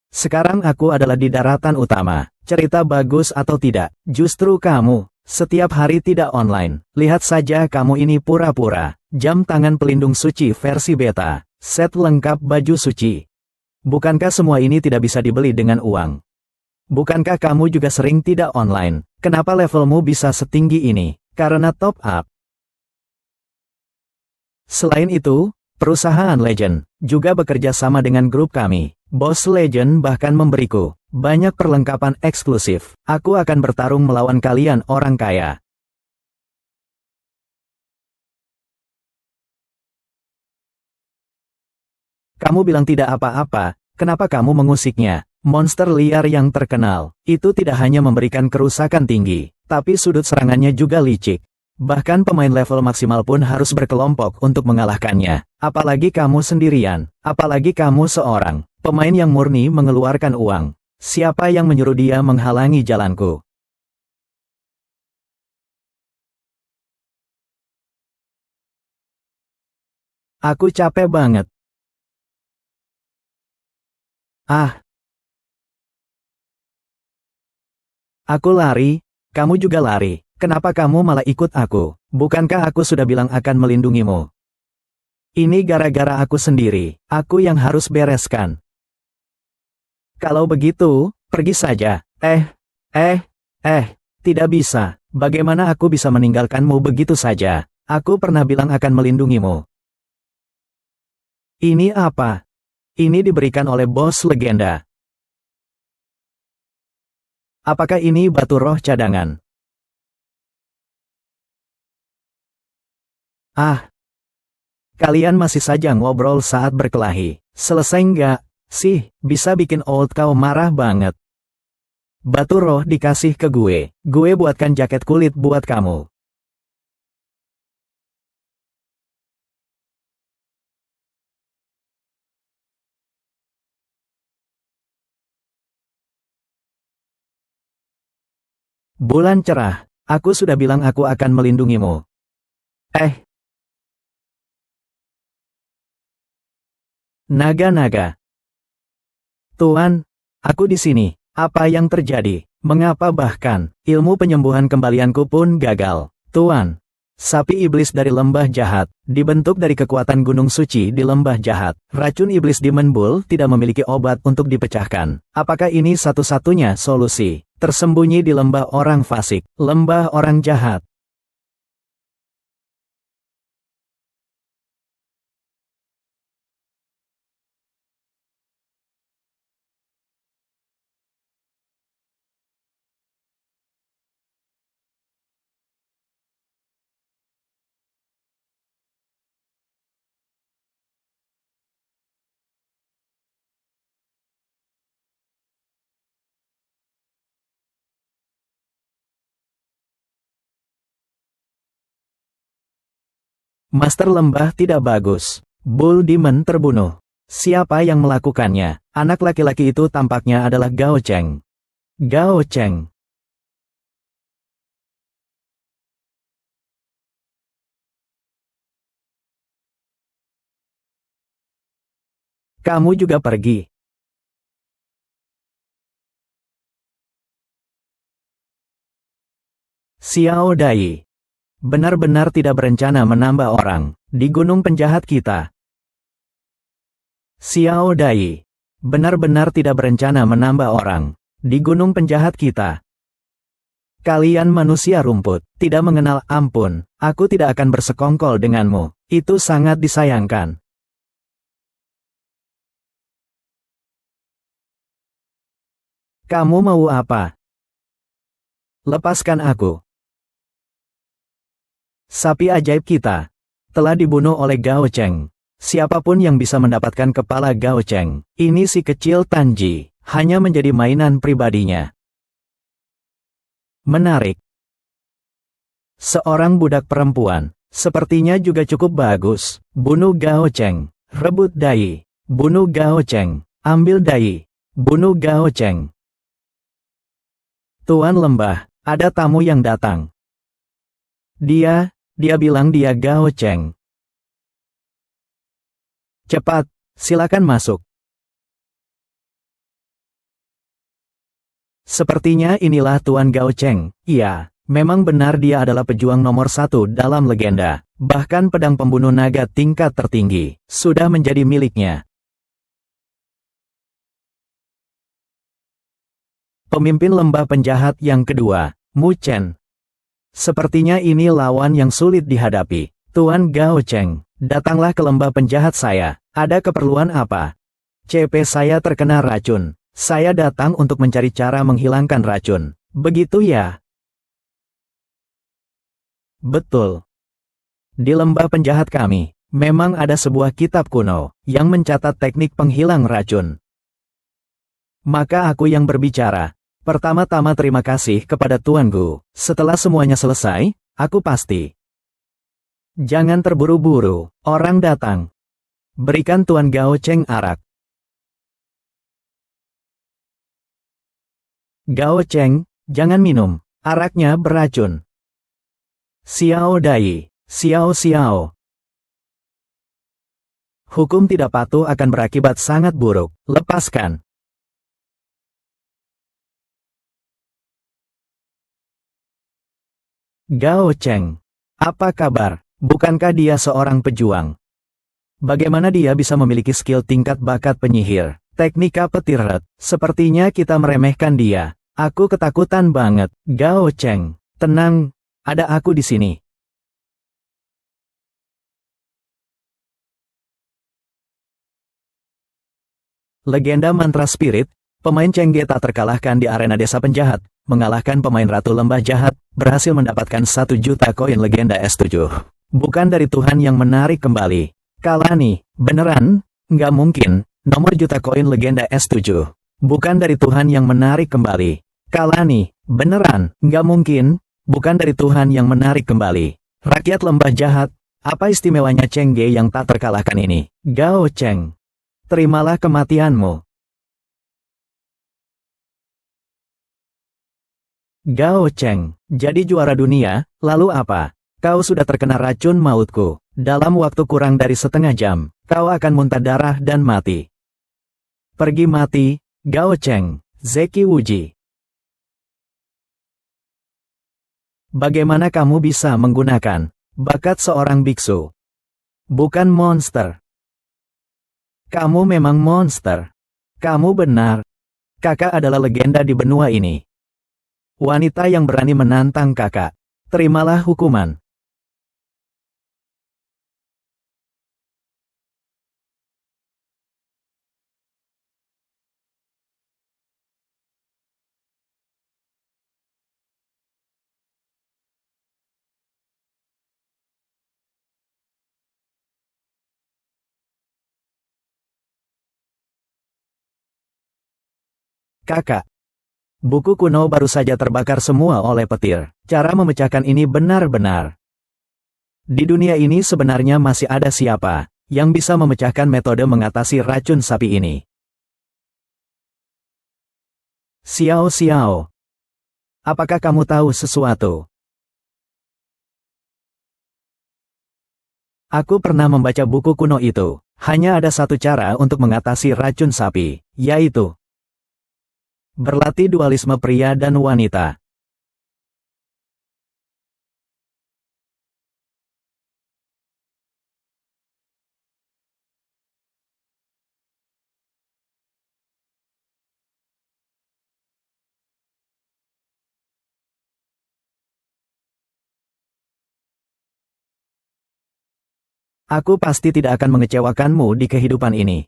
Sekarang aku adalah di daratan utama. Cerita bagus atau tidak, justru kamu, setiap hari tidak online. Lihat saja kamu ini pura-pura. Jam tangan pelindung suci versi beta. Set lengkap baju suci. Bukankah semua ini tidak bisa dibeli dengan uang? Bukankah kamu juga sering tidak online? Kenapa levelmu bisa setinggi ini? Karena top up. Selain itu, perusahaan Legend juga bekerja sama dengan grup kami. Bos Legend bahkan memberiku banyak perlengkapan eksklusif. Aku akan bertarung melawan kalian orang kaya. Kamu bilang tidak apa-apa, kenapa kamu mengusiknya? Monster liar yang terkenal, itu tidak hanya memberikan kerusakan tinggi, tapi sudut serangannya juga licik. Bahkan pemain level maksimal pun harus berkelompok untuk mengalahkannya. Apalagi kamu sendirian, apalagi kamu seorang pemain yang murni mengeluarkan uang. Siapa yang menyuruh dia menghalangi jalanku? Aku capek banget. Ah, aku lari, kamu juga lari. Kenapa kamu malah ikut aku? Bukankah aku sudah bilang akan melindungimu? Ini gara-gara aku sendiri, aku yang harus bereskan. Kalau begitu, pergi saja. Tidak bisa. Bagaimana aku bisa meninggalkanmu begitu saja? Aku pernah bilang akan melindungimu. Ini apa? Ini diberikan oleh bos legenda. Apakah ini batu roh cadangan? Ah, kalian masih saja ngobrol saat berkelahi. Selesai nggak sih? Bisa bikin old kau marah banget. Batu roh dikasih ke gue. Gue buatkan jaket kulit buat kamu. Bulan cerah. Aku sudah bilang aku akan melindungimu. Naga-naga. Tuan, aku di sini. Apa yang terjadi? Mengapa bahkan ilmu penyembuhan kembalianku pun gagal? Tuan, sapi iblis dari lembah jahat, dibentuk dari kekuatan gunung suci di lembah jahat. Racun iblis Demon Bull tidak memiliki obat untuk dipecahkan. Apakah ini satu-satunya solusi? Tersembunyi di lembah orang fasik, lembah orang jahat. Master lembah tidak bagus. Bull Demon terbunuh. Siapa yang melakukannya? Anak laki-laki itu tampaknya adalah Gao Cheng. Gao Cheng. Kamu juga pergi. Xiao Dai. Benar-benar tidak berencana menambah orang di gunung penjahat kita. Xiao Dai. Benar-benar tidak berencana menambah orang di gunung penjahat kita. Kalian manusia rumput, tidak mengenal ampun. Aku tidak akan bersekongkol denganmu. Itu sangat disayangkan. Kamu mau apa? Lepaskan aku. Sapi ajaib kita telah dibunuh oleh Gao Cheng. Siapapun yang bisa mendapatkan kepala Gao Cheng, ini si kecil Tanji, hanya menjadi mainan pribadinya. Menarik. Seorang budak perempuan, sepertinya juga cukup bagus. Bunuh Gao Cheng, rebut Dai, bunuh Gao Cheng. Ambil Dai. Bunuh Gao Cheng. Tuan Lembah, ada tamu yang datang. Dia bilang dia Gao Cheng. Cepat, silakan masuk. Sepertinya inilah Tuan Gao Cheng. Iya, memang benar dia adalah pejuang nomor 1 dalam legenda. Bahkan pedang pembunuh naga tingkat tertinggi sudah menjadi miliknya. Pemimpin lembah penjahat yang kedua, Mu Chen. Sepertinya ini lawan yang sulit dihadapi. Tuan Gao Cheng, datanglah ke lembah penjahat saya. Ada keperluan apa? CP saya terkena racun. Saya datang untuk mencari cara menghilangkan racun. Begitu ya? Betul. Di lembah penjahat kami, memang ada sebuah kitab kuno yang mencatat teknik penghilang racun. Maka aku yang berbicara. Pertama-tama terima kasih kepada Tuan Gu. Setelah semuanya selesai, aku pasti. Jangan terburu-buru, orang datang. Berikan Tuan Gao Cheng arak. Gao Cheng, jangan minum. Araknya beracun. Xiao Dai, Xiao. Hukum tidak patuh akan berakibat sangat buruk. Lepaskan. Gao Cheng. Apa kabar? Bukankah dia seorang pejuang? Bagaimana dia bisa memiliki skill tingkat bakat penyihir? Teknika petir red. Sepertinya kita meremehkan dia. Aku ketakutan banget. Gao Cheng. Tenang. Ada aku di sini. Legenda mantra spirit. Pemain Chengge tak terkalahkan di arena desa penjahat, mengalahkan pemain Ratu Lembah Jahat, berhasil mendapatkan 1 juta koin legenda S7. Bukan dari Tuhan yang menarik kembali. Kalah nih, beneran? Nggak mungkin, nomor juta koin legenda S7. Bukan dari Tuhan yang menarik kembali. Kalah nih, beneran? Nggak mungkin, bukan dari Tuhan yang menarik kembali. Rakyat Lembah Jahat, apa istimewanya Chengge yang tak terkalahkan ini? Gao Cheng, terimalah kematianmu. Gao Cheng, jadi juara dunia, lalu apa? Kau sudah terkena racun mautku. Dalam waktu kurang dari setengah jam, kau akan muntah darah dan mati. Pergi mati, Gao Cheng, Zeki Wuji. Bagaimana kamu bisa menggunakan bakat seorang biksu? Bukan monster. Kamu memang monster. Kamu benar. Kakak adalah legenda di benua ini. Wanita yang berani menantang kakak. Terimalah hukuman. Kakak. Buku kuno baru saja terbakar semua oleh petir. Cara memecahkan ini benar-benar. Di dunia ini sebenarnya masih ada siapa yang bisa memecahkan metode mengatasi racun sapi ini. Xiao. Apakah kamu tahu sesuatu? Aku pernah membaca buku kuno itu. Hanya ada satu cara untuk mengatasi racun sapi, yaitu berlatih dualisme pria dan wanita. Aku pasti tidak akan mengecewakanmu di kehidupan ini.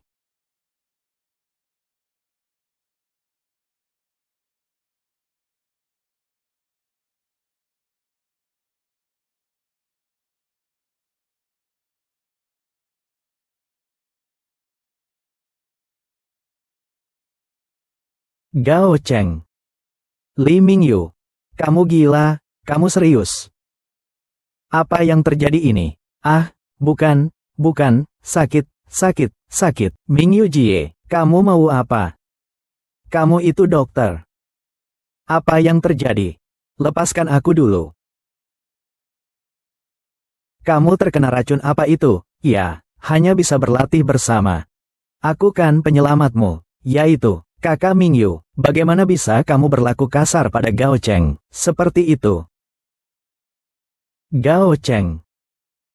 Gao Cheng. Li Mingyu. Kamu gila, kamu serius. Apa yang terjadi ini? Ah, bukan, sakit. Mingyu Jie, kamu mau apa? Kamu itu dokter. Apa yang terjadi? Lepaskan aku dulu. Kamu terkena racun apa itu? Ya, hanya bisa berlatih bersama. Aku kan penyelamatmu, yaitu Kakak Mingyu. Bagaimana bisa kamu berlaku kasar pada Gao Cheng? Seperti itu. Gao Cheng.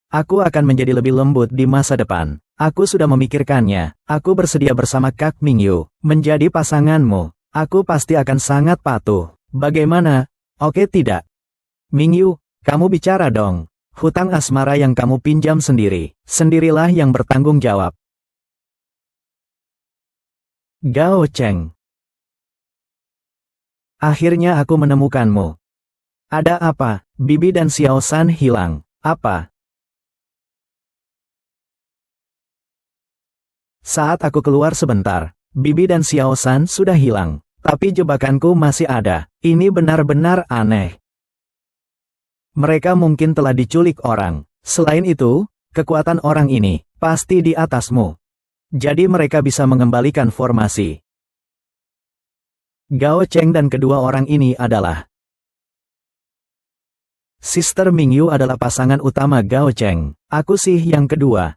Aku akan menjadi lebih lembut di masa depan. Aku sudah memikirkannya. Aku bersedia bersama Kak Mingyu menjadi pasanganmu. Aku pasti akan sangat patuh. Bagaimana? Oke tidak? Mingyu, kamu bicara dong. Hutang asmara yang kamu pinjam sendiri. Sendirilah yang bertanggung jawab. Gao Cheng. Akhirnya aku menemukanmu. Ada apa? Bibi dan Xiao San hilang. Apa? Saat aku keluar sebentar, Bibi dan Xiao San sudah hilang. Tapi jebakanku masih ada. Ini benar-benar aneh. Mereka mungkin telah diculik orang. Selain itu, kekuatan orang ini pasti di atasmu. Jadi mereka bisa mengembalikan formasi. Gao Cheng dan kedua orang ini adalah Sister Mingyu adalah pasangan utama Gao Cheng. Aku sih yang kedua.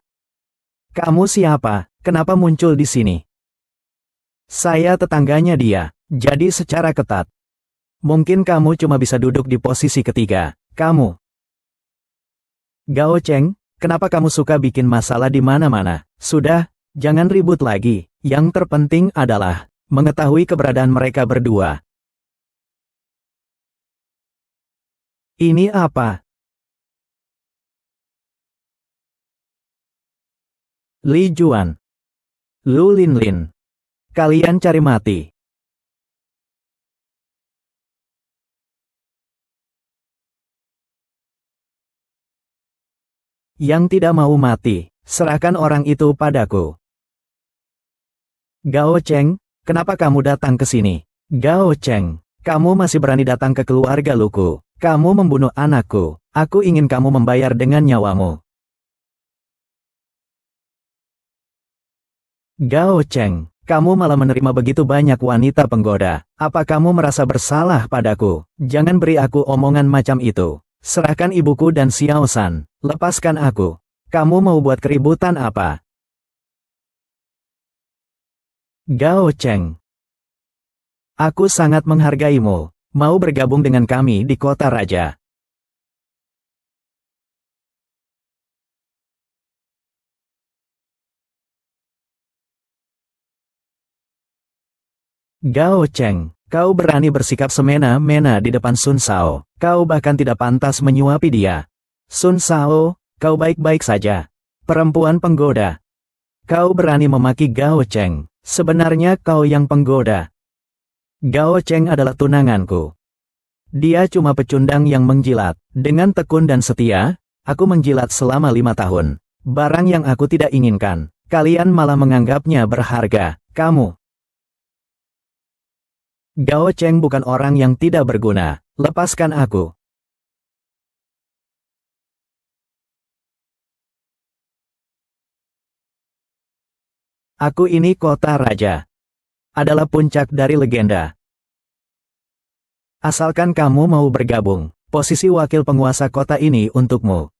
Kamu siapa? Kenapa muncul di sini? Saya tetangganya dia. Jadi secara ketat. Mungkin kamu cuma bisa duduk di posisi ketiga. Kamu. Gao Cheng, kenapa kamu suka bikin masalah di mana-mana? Sudah, jangan ribut lagi. Yang terpenting adalah mengetahui keberadaan mereka berdua. Ini apa? Li Juan. Lu Linlin. Kalian cari mati. Yang tidak mau mati, serahkan orang itu padaku. Gao Cheng, kenapa kamu datang ke sini? Gao Cheng, kamu masih berani datang ke keluarga Luku. Kamu membunuh anakku. Aku ingin kamu membayar dengan nyawamu. Gao Cheng, kamu malah menerima begitu banyak wanita penggoda. Apa kamu merasa bersalah padaku? Jangan beri aku omongan macam itu. Serahkan ibuku dan Xiao San. Lepaskan aku. Kamu mau buat keributan apa? Gao Cheng. Aku sangat menghargaimu. Mau bergabung dengan kami di kota raja. Gao Cheng, kau berani bersikap semena-mena di depan Sun Shao. Kau bahkan tidak pantas menyuapi dia. Sun Shao, kau baik-baik saja. Perempuan penggoda. Kau berani memaki Gao Cheng. Sebenarnya kau yang penggoda. Gao Cheng adalah tunanganku. Dia cuma pecundang yang menjilat. Dengan tekun dan setia, aku menjilat selama 5 tahun. Barang yang aku tidak inginkan. Kalian malah menganggapnya berharga. Kamu. Gao Cheng bukan orang yang tidak berguna. Lepaskan aku. Aku ini kota raja. Adalah puncak dari legenda. Asalkan kamu mau bergabung, posisi wakil penguasa kota ini untukmu.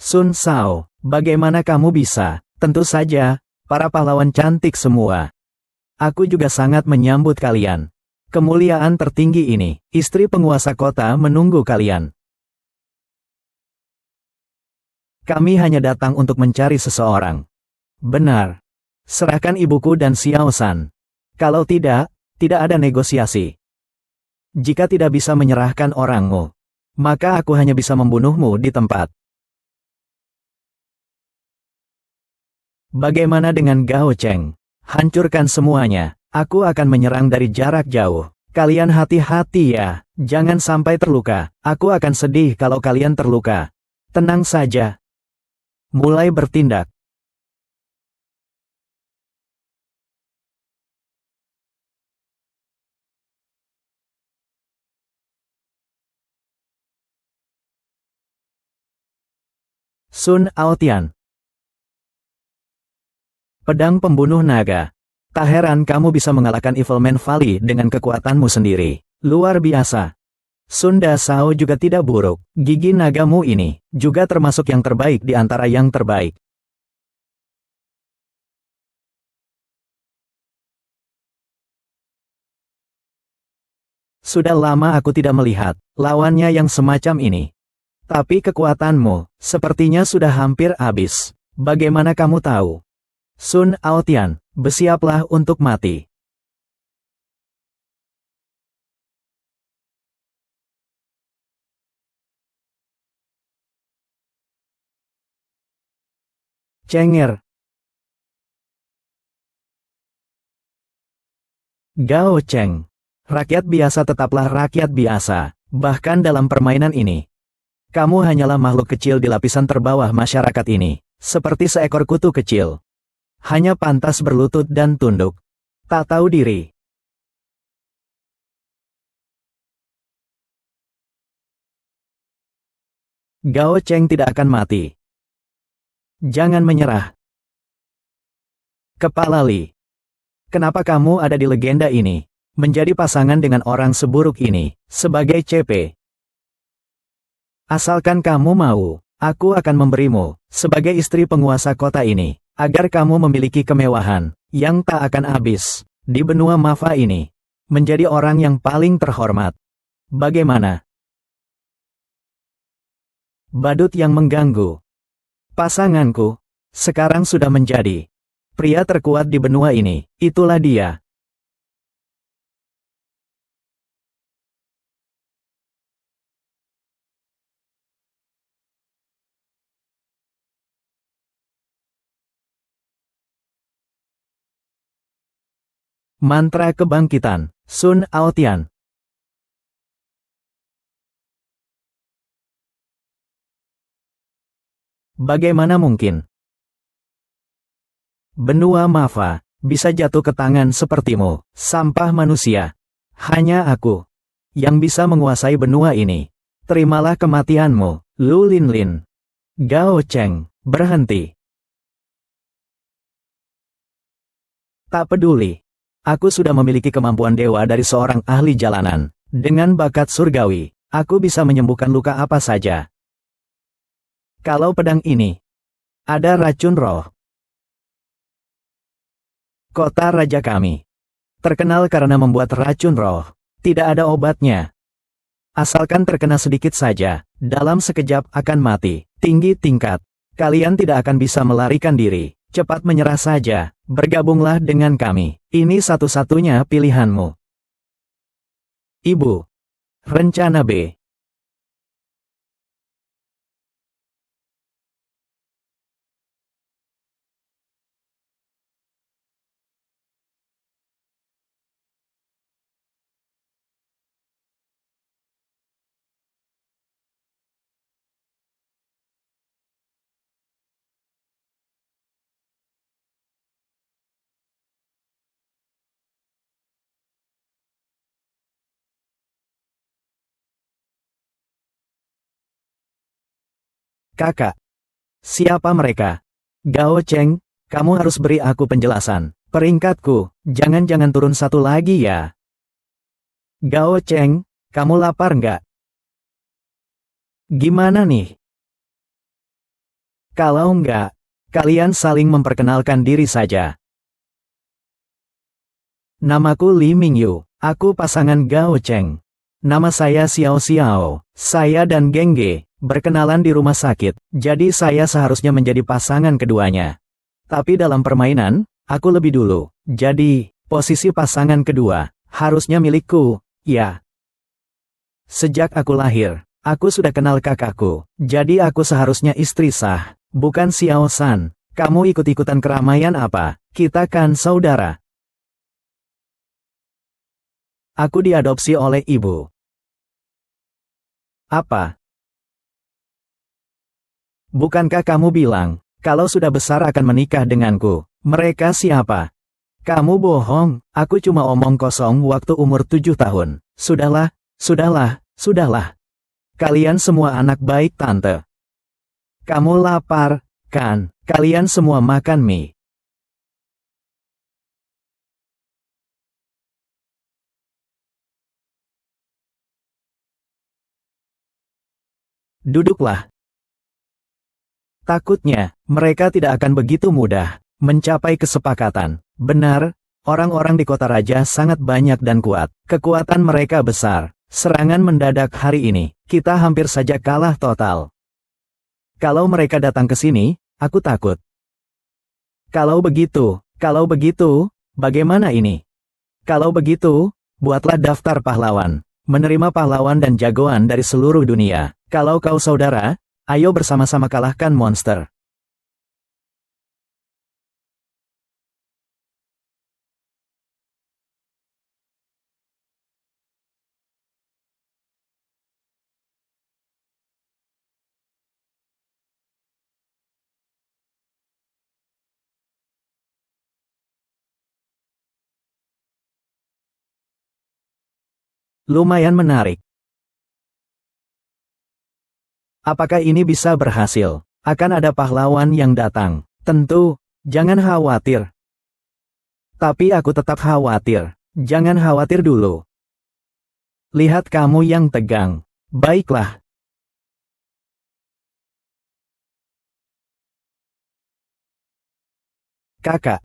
Sun Shao, bagaimana kamu bisa? Tentu saja, para pahlawan cantik semua. Aku juga sangat menyambut kalian. Kemuliaan tertinggi ini, istri penguasa kota menunggu kalian. Kami hanya datang untuk mencari seseorang. Benar. Serahkan ibuku dan Xiao San. Kalau tidak, tidak ada negosiasi. Jika tidak bisa menyerahkan orangmu, maka aku hanya bisa membunuhmu di tempat. Bagaimana dengan Gao Cheng? Hancurkan semuanya. Aku akan menyerang dari jarak jauh. Kalian hati-hati ya. Jangan sampai terluka. Aku akan sedih kalau kalian terluka. Tenang saja. Mulai bertindak. Sun Aotian. Pedang pembunuh naga. Tak heran kamu bisa mengalahkan Evilman Valley dengan kekuatanmu sendiri. Luar biasa. Sunda Sao juga tidak buruk. Gigi nagamu ini juga termasuk yang terbaik di antara yang terbaik. Sudah lama aku tidak melihat lawannya yang semacam ini. Tapi kekuatanmu sepertinya sudah hampir habis. Bagaimana kamu tahu? Sun Aotian, bersiaplah untuk mati. Cengir. Gao Cheng. Rakyat biasa tetaplah rakyat biasa, bahkan dalam permainan ini. Kamu hanyalah makhluk kecil di lapisan terbawah masyarakat ini, seperti seekor kutu kecil. Hanya pantas berlutut dan tunduk. Tak tahu diri. Gao Cheng tidak akan mati. Jangan menyerah. Kepala Li. Kenapa kamu ada di legenda ini? Menjadi pasangan dengan orang seburuk ini, sebagai CP. Asalkan kamu mau, aku akan memberimu, sebagai istri penguasa kota ini, agar kamu memiliki kemewahan, yang tak akan habis, di benua Mafa ini. Menjadi orang yang paling terhormat. Bagaimana? Badut yang mengganggu. Pasanganku, sekarang sudah menjadi pria terkuat di benua ini, itulah dia. Mantra kebangkitan, Sun Aotian. Bagaimana mungkin? Benua Mafa bisa jatuh ke tangan sepertimu, sampah manusia. Hanya aku yang bisa menguasai benua ini. Terimalah kematianmu, Lu Linlin. Gao Cheng, berhenti. Tak peduli. Aku sudah memiliki kemampuan dewa dari seorang ahli jalanan. Dengan bakat surgawi, aku bisa menyembuhkan luka apa saja. Kalau pedang ini ada racun roh. Kota raja kami terkenal karena membuat racun roh. Tidak ada obatnya. Asalkan terkena sedikit saja, dalam sekejap akan mati. Tinggi tingkat. Kalian tidak akan bisa melarikan diri. Cepat menyerah saja. Bergabunglah dengan kami. Ini satu-satunya pilihanmu. Ibu. Rencana B. Kakak. Siapa mereka? Gao Cheng, kamu harus beri aku penjelasan. Peringkatku, jangan-jangan turun satu lagi ya. Gao Cheng, kamu lapar nggak? Gimana nih? Kalau nggak, kalian saling memperkenalkan diri saja. Namaku Li Mingyu, aku pasangan Gao Cheng. Nama saya Xiao Xiao, saya dan Gengge berkenalan di rumah sakit, jadi saya seharusnya menjadi pasangan keduanya. Tapi dalam permainan, aku lebih dulu, jadi posisi pasangan kedua harusnya milikku, ya. Sejak aku lahir, aku sudah kenal kakakku, jadi aku seharusnya istri sah, bukan Xiao San. Kamu ikut-ikutan keramaian apa? Kita kan saudara. Aku diadopsi oleh ibu. Apa? Bukankah kamu bilang, kalau sudah besar akan menikah denganku? Mereka siapa? Kamu bohong, aku cuma omong kosong waktu umur 7 tahun. Sudahlah, sudahlah, sudahlah. Kalian semua anak baik tante. Kamu lapar, kan? Kalian semua makan mie. Duduklah. Takutnya, mereka tidak akan begitu mudah mencapai kesepakatan. Benar, orang-orang di kota raja sangat banyak dan kuat. Kekuatan mereka besar. Serangan mendadak hari ini, kita hampir saja kalah total. Kalau mereka datang ke sini, aku takut. Kalau begitu, bagaimana ini? Kalau begitu, buatlah daftar pahlawan. Menerima pahlawan dan jagoan dari seluruh dunia. Kalau kau saudara, ayo bersama-sama kalahkan monster. Lumayan menarik. Apakah ini bisa berhasil? Akan ada pahlawan yang datang. Tentu, jangan khawatir. Tapi aku tetap khawatir. Jangan khawatir dulu. Lihat kamu yang tegang. Baiklah. Kakak.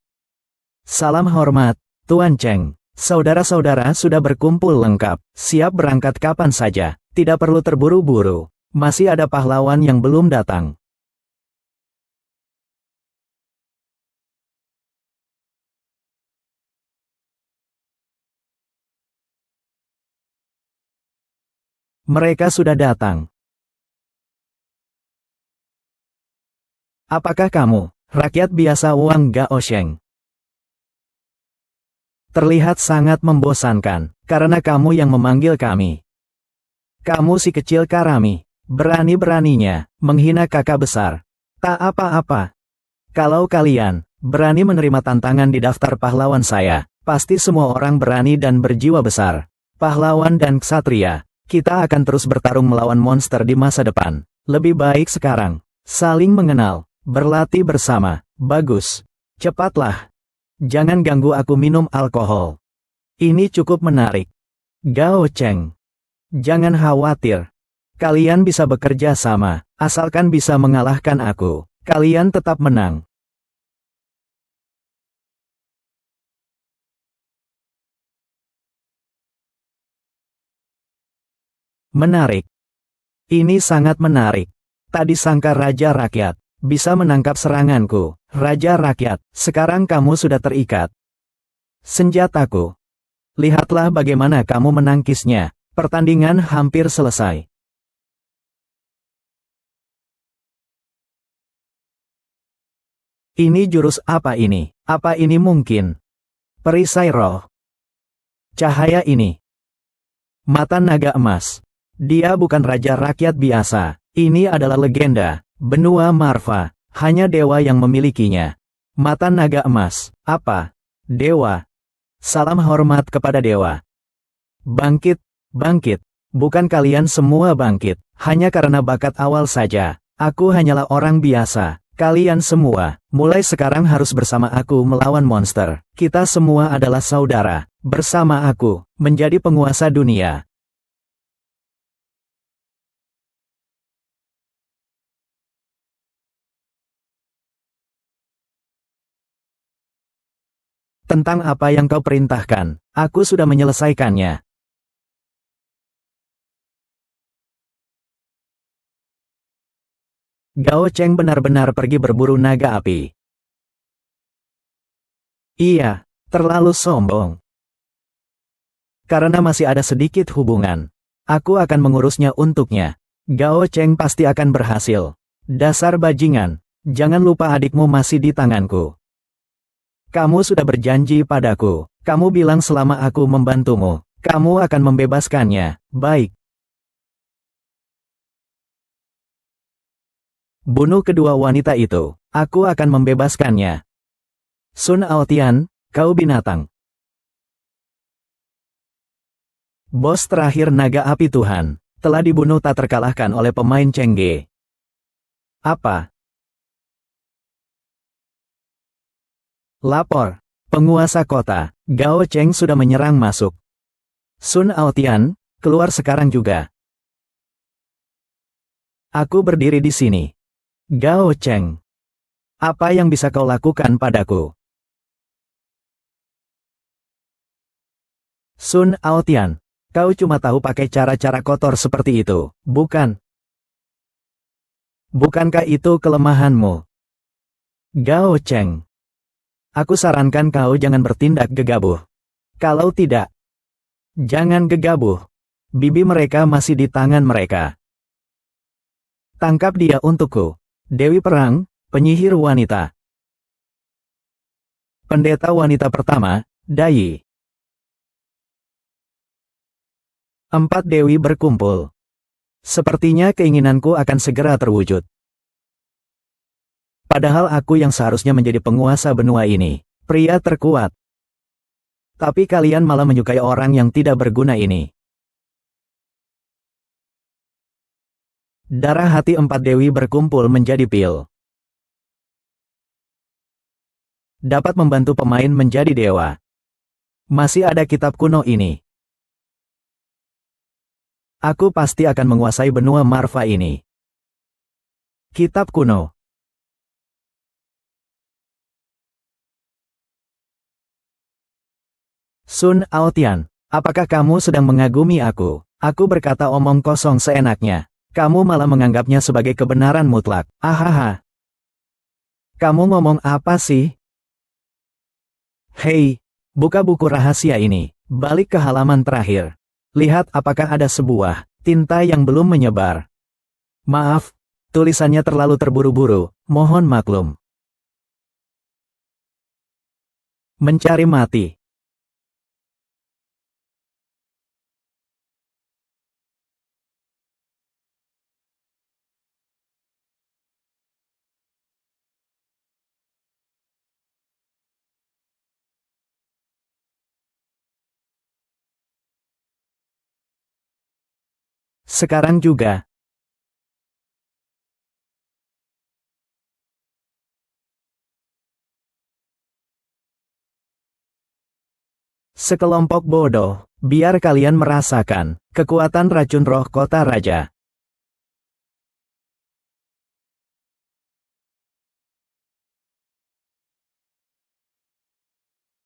Salam hormat, Tuan Cheng. Saudara-saudara sudah berkumpul lengkap. Siap berangkat kapan saja. Tidak perlu terburu-buru. Masih ada pahlawan yang belum datang. Mereka sudah datang. Apakah kamu, rakyat biasa Wang Gaosheng? Terlihat sangat membosankan, karena kamu yang memanggil kami. Kamu si kecil Karami, berani-beraninya, menghina kakak besar. Tak apa-apa. Kalau kalian, berani menerima tantangan di daftar pahlawan saya, pasti semua orang berani dan berjiwa besar. Pahlawan dan ksatria, kita akan terus bertarung melawan monster di masa depan. Lebih baik sekarang, saling mengenal, berlatih bersama. Bagus. Cepatlah. Jangan ganggu aku minum alkohol. Ini cukup menarik. Gao Cheng. Jangan khawatir. Kalian bisa bekerja sama, asalkan bisa mengalahkan aku. Kalian tetap menang. Menarik. Ini sangat menarik. Tak disangka Raja Rakyat bisa menangkap seranganku. Raja Rakyat, sekarang kamu sudah terikat. Senjataku. Lihatlah bagaimana kamu menangkisnya. Pertandingan hampir selesai. Ini jurus apa ini? Apa ini mungkin? Perisai roh. Cahaya ini. Mata naga emas. Dia bukan raja rakyat biasa. Ini adalah legenda. Benua Marva. Hanya dewa yang memilikinya. Mata naga emas. Apa? Dewa. Salam hormat kepada dewa. Bangkit, bangkit. Bukan kalian semua bangkit. Hanya karena bakat awal saja. Aku hanyalah orang biasa. Kalian semua, mulai sekarang harus bersama aku melawan monster. Kita semua adalah saudara. Bersama aku, menjadi penguasa dunia. Tentang apa yang kau perintahkan, aku sudah menyelesaikannya. Gao Cheng benar-benar pergi berburu naga api. Iya, terlalu sombong. Karena masih ada sedikit hubungan. Aku akan mengurusnya untuknya. Gao Cheng pasti akan berhasil. Dasar bajingan, jangan lupa adikmu masih di tanganku. Kamu sudah berjanji padaku. Kamu bilang selama aku membantumu, kamu akan membebaskannya. Baik. Bunuh kedua wanita itu. Aku akan membebaskannya. Sun Aotian, kau binatang. Bos terakhir naga api Tuhan, telah dibunuh tak terkalahkan oleh pemain Chengge. Apa? Lapor. Penguasa kota, Gao Cheng sudah menyerang masuk. Sun Aotian, keluar sekarang juga. Aku berdiri di sini. Gao Cheng. Apa yang bisa kau lakukan padaku? Sun Aotian. Kau cuma tahu pakai cara-cara kotor seperti itu, bukan? Bukankah itu kelemahanmu? Gao Cheng. Aku sarankan kau jangan bertindak gegabah. Kalau tidak, jangan gegabah. Bibi mereka masih di tangan mereka. Tangkap dia untukku. Dewi Perang, penyihir wanita. Pendeta wanita pertama, Dai. 4 dewi berkumpul. Sepertinya keinginanku akan segera terwujud. Padahal aku yang seharusnya menjadi penguasa benua ini. Pria terkuat. Tapi kalian malah menyukai orang yang tidak berguna ini. Darah hati 4 dewi berkumpul menjadi pil. Dapat membantu pemain menjadi dewa. Masih ada kitab kuno ini. Aku pasti akan menguasai benua Marva ini. Kitab kuno. Sun Aotian, apakah kamu sedang mengagumi aku? Aku berkata omong kosong seenaknya. Kamu malah menganggapnya sebagai kebenaran mutlak. Ahaha. Kamu ngomong apa sih? Hei, buka buku rahasia ini. Balik ke halaman terakhir. Lihat apakah ada sebuah tinta yang belum menyebar. Maaf, tulisannya terlalu terburu-buru, mohon maklum. Mencari mati. Sekarang juga. Sekelompok bodoh, biar kalian merasakan kekuatan racun roh kota raja.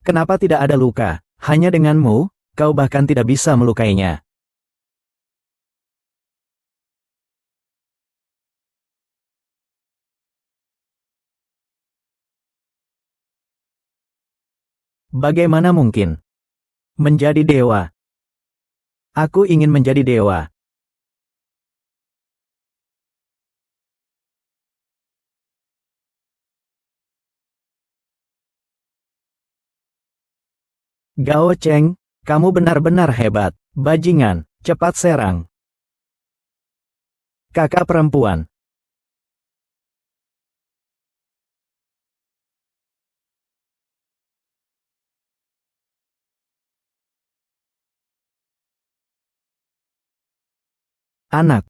Kenapa tidak ada luka? Hanya denganmu, kau bahkan tidak bisa melukainya. Bagaimana mungkin? Menjadi dewa. Aku ingin menjadi dewa. Gao Cheng, kamu benar-benar hebat. Bajingan, cepat serang. Kakak perempuan. Anak.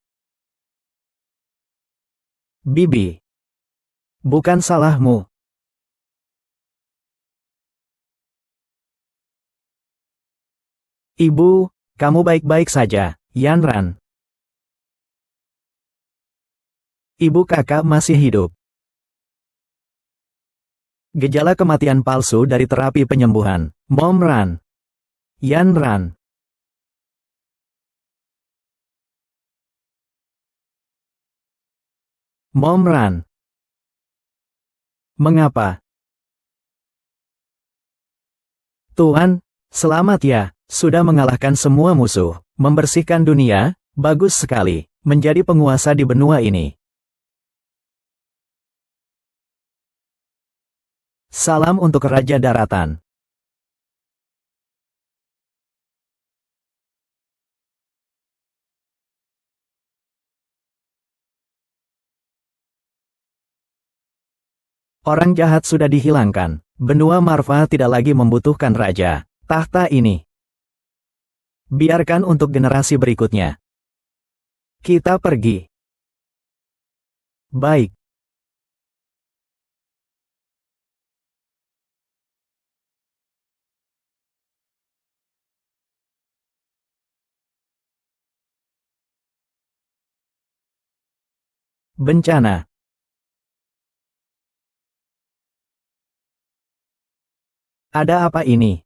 Bibi. Bukan salahmu. Ibu, kamu baik-baik saja, Yanran. Ibu kakak masih hidup. Gejala kematian palsu dari terapi penyembuhan. Momran. Yanran. Momran. Mengapa? Tuan, selamat ya, sudah mengalahkan semua musuh, membersihkan dunia, bagus sekali, menjadi penguasa di benua ini. Salam untuk Raja Daratan. Orang jahat sudah dihilangkan, benua Marva tidak lagi membutuhkan raja. Tahta ini. Biarkan untuk generasi berikutnya. Kita pergi. Baik. Bencana. Ada apa ini?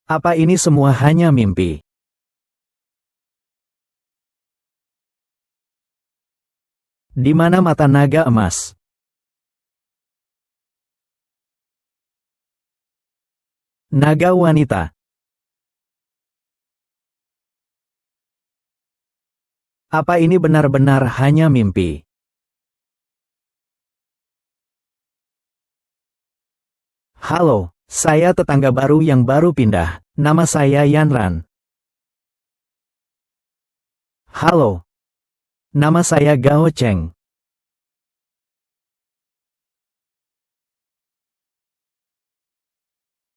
Apa ini semua hanya mimpi? Di mana mata naga emas? Naga wanita. Apa ini benar-benar hanya mimpi? Halo, saya tetangga baru yang baru pindah. Nama saya Yanran. Halo. Nama saya Gao Cheng.